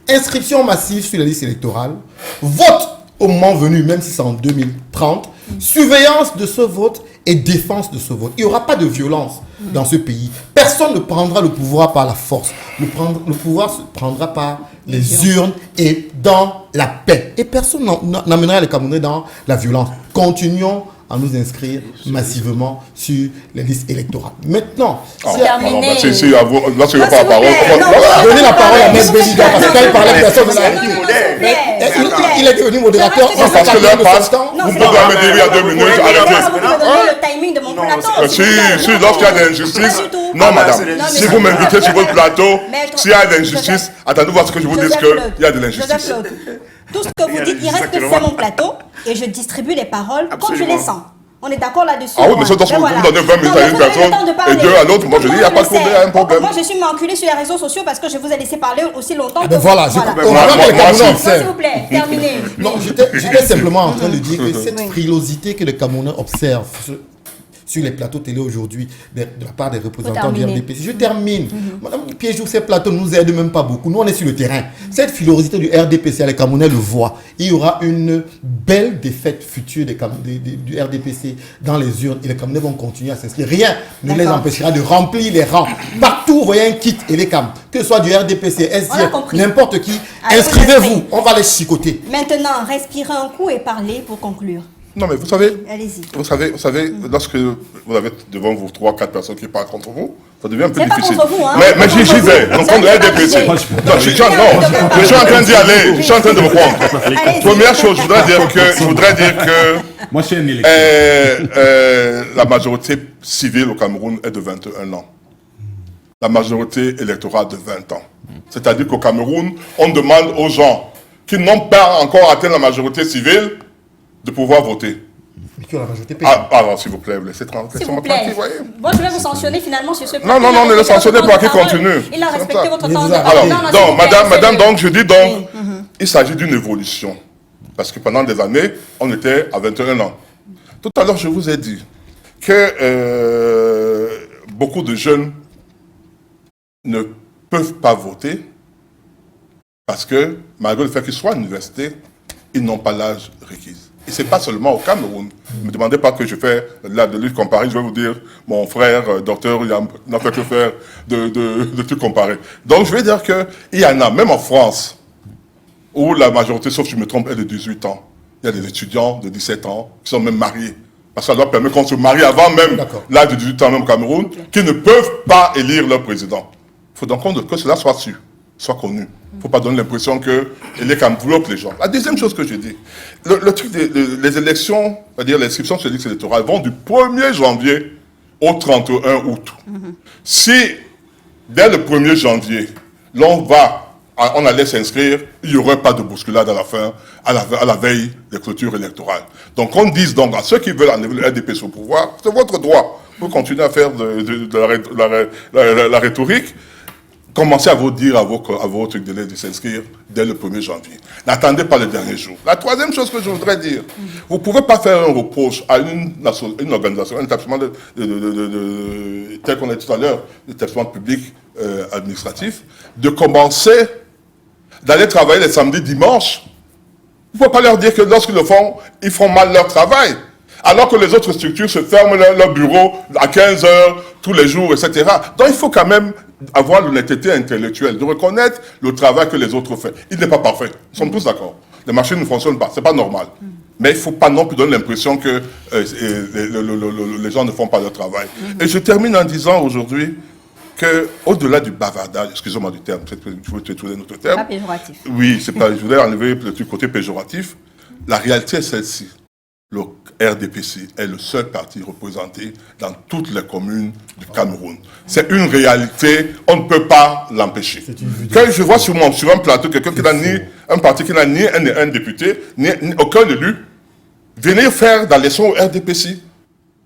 Inscription massive sur les listes électorales. Vote au moment venu, même si c'est en 2030. Surveillance de ce vote et défense de ce vote. Il n'y aura pas de violence dans ce pays. Personne ne prendra le pouvoir par la force. Le pouvoir se prendra par les urnes et dans la paix. Et personne n'amènera les Camerounais dans la violence. Continuons à nous inscrire massivement sur les listes électorales. Maintenant, terminé. Si à vous, là, c'est pas la parole. donnez la parole à M. Béliga, parce que quand il parlait, personne ne l'a arrêté. Il est devenu modérateur. Non, parce que l'heure passe. Vous pouvez me dire il y a 2 minutes, arrêtez. Vous me donnez le timing de mon plateau. Si, lorsqu'il y a des injustices, non madame, si vous m'invitez sur votre plateau, s'il y a des injustices, attendez voir ce que je vous dis qu'il y a de l'injustice. Tout ce que vous dites, il reste que c'est mon plateau et je distribue les paroles comme je les sens. On est d'accord là-dessus. Ah oui, mais ça, lorsque vous donnez 20 minutes à une personne et 2 à l'autre, moi je dis, il n'y a pas de problème. Moi je suis m'enculé sur les réseaux sociaux parce que je vous ai laissé parler aussi longtemps. Ben voilà, S'il vous plaît, terminez. Non, j'étais simplement en train de dire que cette frilosité que les Camerounais observent sur les plateaux télé aujourd'hui, de la part des représentants du RDPC. Je termine. Madame Piéjou, ces plateaux ne nous aident même pas beaucoup. Nous, on est sur le terrain. Cette frilosité du RDPC, les Camerounais le voient. Il y aura une belle défaite future du RDPC dans les urnes et les Camerounais vont continuer à s'inscrire. Rien ne les empêchera de remplir les rangs. Partout, vous voyez un kit et les cam, que ce soit du RDPC, SDF, n'importe qui, inscrivez-vous. On va les chicoter. Maintenant, respirez un coup et parlez pour conclure. Non, mais vous savez, lorsque vous avez devant vous 3, 4 personnes qui parlent contre vous, ça devient un peu difficile. Pas contre vous, hein. Mais j'y vais, donc on est RDPC. Je suis en train d'y aller, je suis en train de me prendre. Première chose, je voudrais dire que moi, je suis un électeur. La majorité civile au Cameroun est de 21 ans. La majorité électorale de 20 ans. C'est-à-dire qu'au Cameroun, on demande aux gens qui n'ont pas encore atteint la majorité civile de pouvoir voter. Alors, s'il vous plaît, laissez-moi tranquille, voyez. Bon, je vais vous sanctionner finalement sur ce point. Non, ne le sanctionnez pas, qu'il continue. Il a respecté votre temps de parole. Alors, donc, madame, donc, je dis donc, il s'agit d'une évolution. Parce que pendant des années, on était à 21 ans. Tout à l'heure, je vous ai dit que beaucoup de jeunes ne peuvent pas voter parce que, malgré le fait qu'ils soient à l'université, ils n'ont pas l'âge requis. Et ce n'est pas seulement au Cameroun. Ne me demandez pas que je fais là de lutte comparée. Je vais vous dire, mon frère, docteur, il n'a fait que faire de trucs comparés. Donc, je vais dire qu'il y en a, même en France, où la majorité, sauf si je me trompe, est de 18 ans. Il y a des étudiants de 17 ans qui sont même mariés. Parce que ça leur permet qu'on se marie avant même l'âge de 18 ans, même au Cameroun, qui ne peuvent pas élire leur président. Il faut donc que cela soit su, soit connu. Il ne faut pas donner l'impression qu'il est comme bloque les gens. La deuxième chose que je dis, le truc des élections, c'est-à-dire l'inscription sur les listes électorales, vont du 1er janvier au 31 août. Si, dès le 1er janvier, l'on va on allait s'inscrire, il n'y aurait pas de bousculade à la fin, à la veille des clôtures électorales. Donc on dise donc à ceux qui veulent enlever le RDPC au pouvoir, c'est votre droit. Vous continuez à faire de la rhétorique. Commencez à vous dire à vos trucs de l'aide de s'inscrire dès le 1er janvier. N'attendez pas le dernier jour. La troisième chose que je voudrais dire, vous ne pouvez pas faire un reproche à une organisation, un établissement tel qu'on a dit tout à l'heure, l'établissement public administratif, de commencer d'aller travailler les samedis, dimanches. Vous ne pouvez pas leur dire que lorsqu'ils le font, ils font mal leur travail. Alors que les autres structures se ferment leur bureau à 15 heures, tous les jours, etc. Donc il faut quand même avoir l'honnêteté intellectuelle, de reconnaître le travail que les autres font. Il n'est pas parfait, nous sommes tous d'accord. Les machines ne fonctionnent pas, ce n'est pas normal. Mais il ne faut pas non plus donner l'impression que les gens ne font pas leur travail. Et je termine en disant aujourd'hui qu'au-delà du bavardage, excusez-moi du terme, je veux trouver notre terme. Pas péjoratif. Oui, c'est pas, je voulais enlever le côté péjoratif. La réalité est celle-ci. Le RDPC est le seul parti représenté dans toutes les communes du Cameroun. C'est une réalité, on ne peut pas l'empêcher. Quand je vois sur un plateau quelqu'un qui n'a ni un parti qui n'a ni un député, ni aucun élu, venir faire dans les sons au RDPC,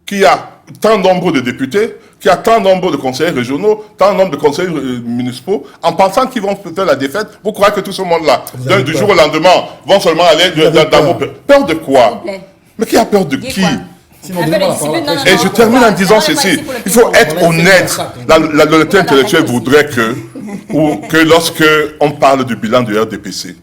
qui a tant nombre de députés, qui a tant nombre de conseillers régionaux, tant nombre de conseillers municipaux, en pensant qu'ils vont faire la défaite, vous croyez que tout ce monde-là, du jour au lendemain, vont seulement aller dans vos peurs. Peur de quoi? Mais qui a peur de qui? Et je termine en disant ceci, il faut être honnête. L'honnêteté intellectuelle voudrait que lorsque on parle du bilan du RDPC,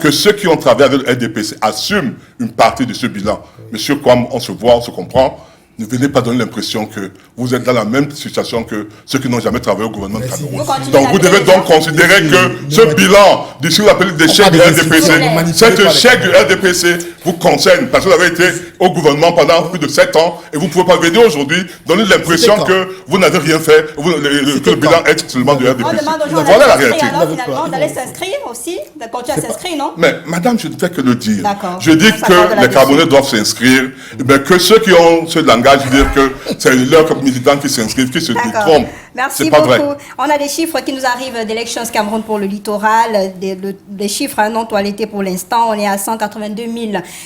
que ceux qui ont travaillé avec le RDPC assument une partie de ce bilan. Monsieur Kwam, on se voit, on se comprend. Ne venez pas donner l'impression que vous êtes dans la même situation que ceux qui n'ont jamais travaillé au gouvernement de Cameroun. Donc vous devez donc considérer que ce bilan, d'ici vous l'appelez l'échec du RDPC, cet échec du RDPC vous concerne parce que vous avez été au gouvernement pendant plus de 7 ans et vous ne pouvez pas venir aujourd'hui donner l'impression que vous n'avez rien fait, que le bilan est seulement du RDPC. On demande aux gens Voilà la d'aller réalité. s'inscrire, alors, finalement, d'aller s'inscrire aussi, de continuer à s'inscrire, non? Mais madame, je ne fais que le dire. D'accord. Je dis Ça part de que la les décision. Camerounais doivent s'inscrire, et bien que ceux qui ont ce langage dire que c'est leurs militants qui s'inscrivent, qui se détrompent. Merci C'est pas beaucoup. vrai. On a des chiffres qui nous arrivent d'Elections Cameroun pour le littoral, des chiffres non toilettés pour l'instant. On est à 182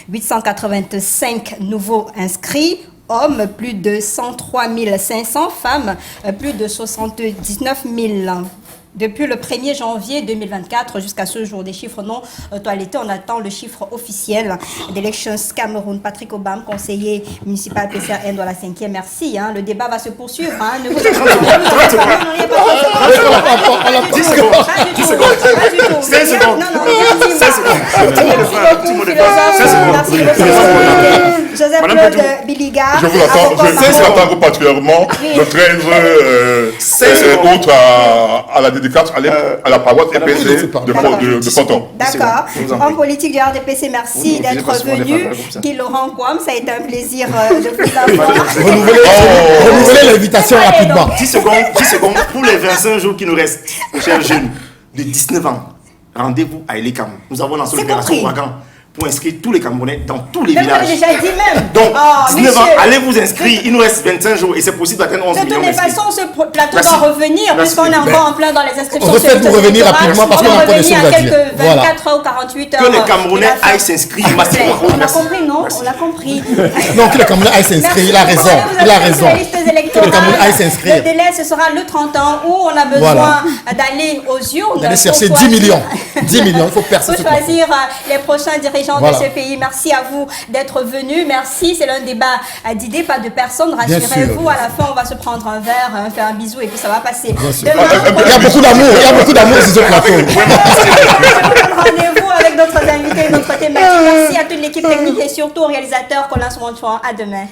885 nouveaux inscrits. Hommes, plus de 103 500. Femmes, plus de 79 000. Depuis le 1er janvier 2024 jusqu'à ce jour, des chiffres non toilettés. On attend le chiffre officiel d'Elections Cameroun. Patrick Obam, conseiller municipal PCRN dans la 5e. Merci. Le débat va se poursuivre. Ne vous Joseph Claude Biliga. Je vous attends vous particulièrement le 13 août à la dédicace à la paroisse EPC de Ponton. D'accord. En politique du RDPC, merci d'être venu. Guy Laurent Kwam, ça a été un plaisir de vous avoir. Renouvelez l'invitation rapidement. 10 secondes pour les 25 jours qui nous restent, chers jeunes de 19 ans. Rendez-vous à Elikam. Nous avons lancé l'opération Ouragan pour inscrire tous les Camerounais dans tous les villages. Vous l'avez déjà dit même. Donc, 19 ans, allez vous inscrire. Il nous reste 25 jours et c'est possible d'atteindre 11 millions De toutes les d'inscrits. façons, ce plateau doit revenir, puisqu'on est encore en plein dans les inscriptions. On refait pour revenir rapidement parce qu'on a encore des choses à dire. Quelques 24 heures ou 48 heures. Que les Camerounais aillent s'inscrire massivement. On a compris, non? On a compris. Non, que les Camerounais aillent s'inscrire, il a raison. Il a raison. Que les Camerounais aillent s'inscrire. Le délai, ce sera le 30 ans où on a besoin d'aller aux urnes. D'aller chercher 10 millions. 10 millions, il faut percer ce Pour choisir les prochains dirigeants de ce pays. Merci à vous d'être venus. Merci. C'est un débat d'idées, pas de personnes. Rassurez-vous, à la fin, on va se prendre un verre, faire un bisou et puis ça va passer. Il y a beaucoup d'amour. Il y a beaucoup d'amour sur ce plateau. Rendez-vous avec d'autres invités, d'autres thématiques. Merci à toute l'équipe technique et surtout au réalisateur Colin Souanchouan. À demain.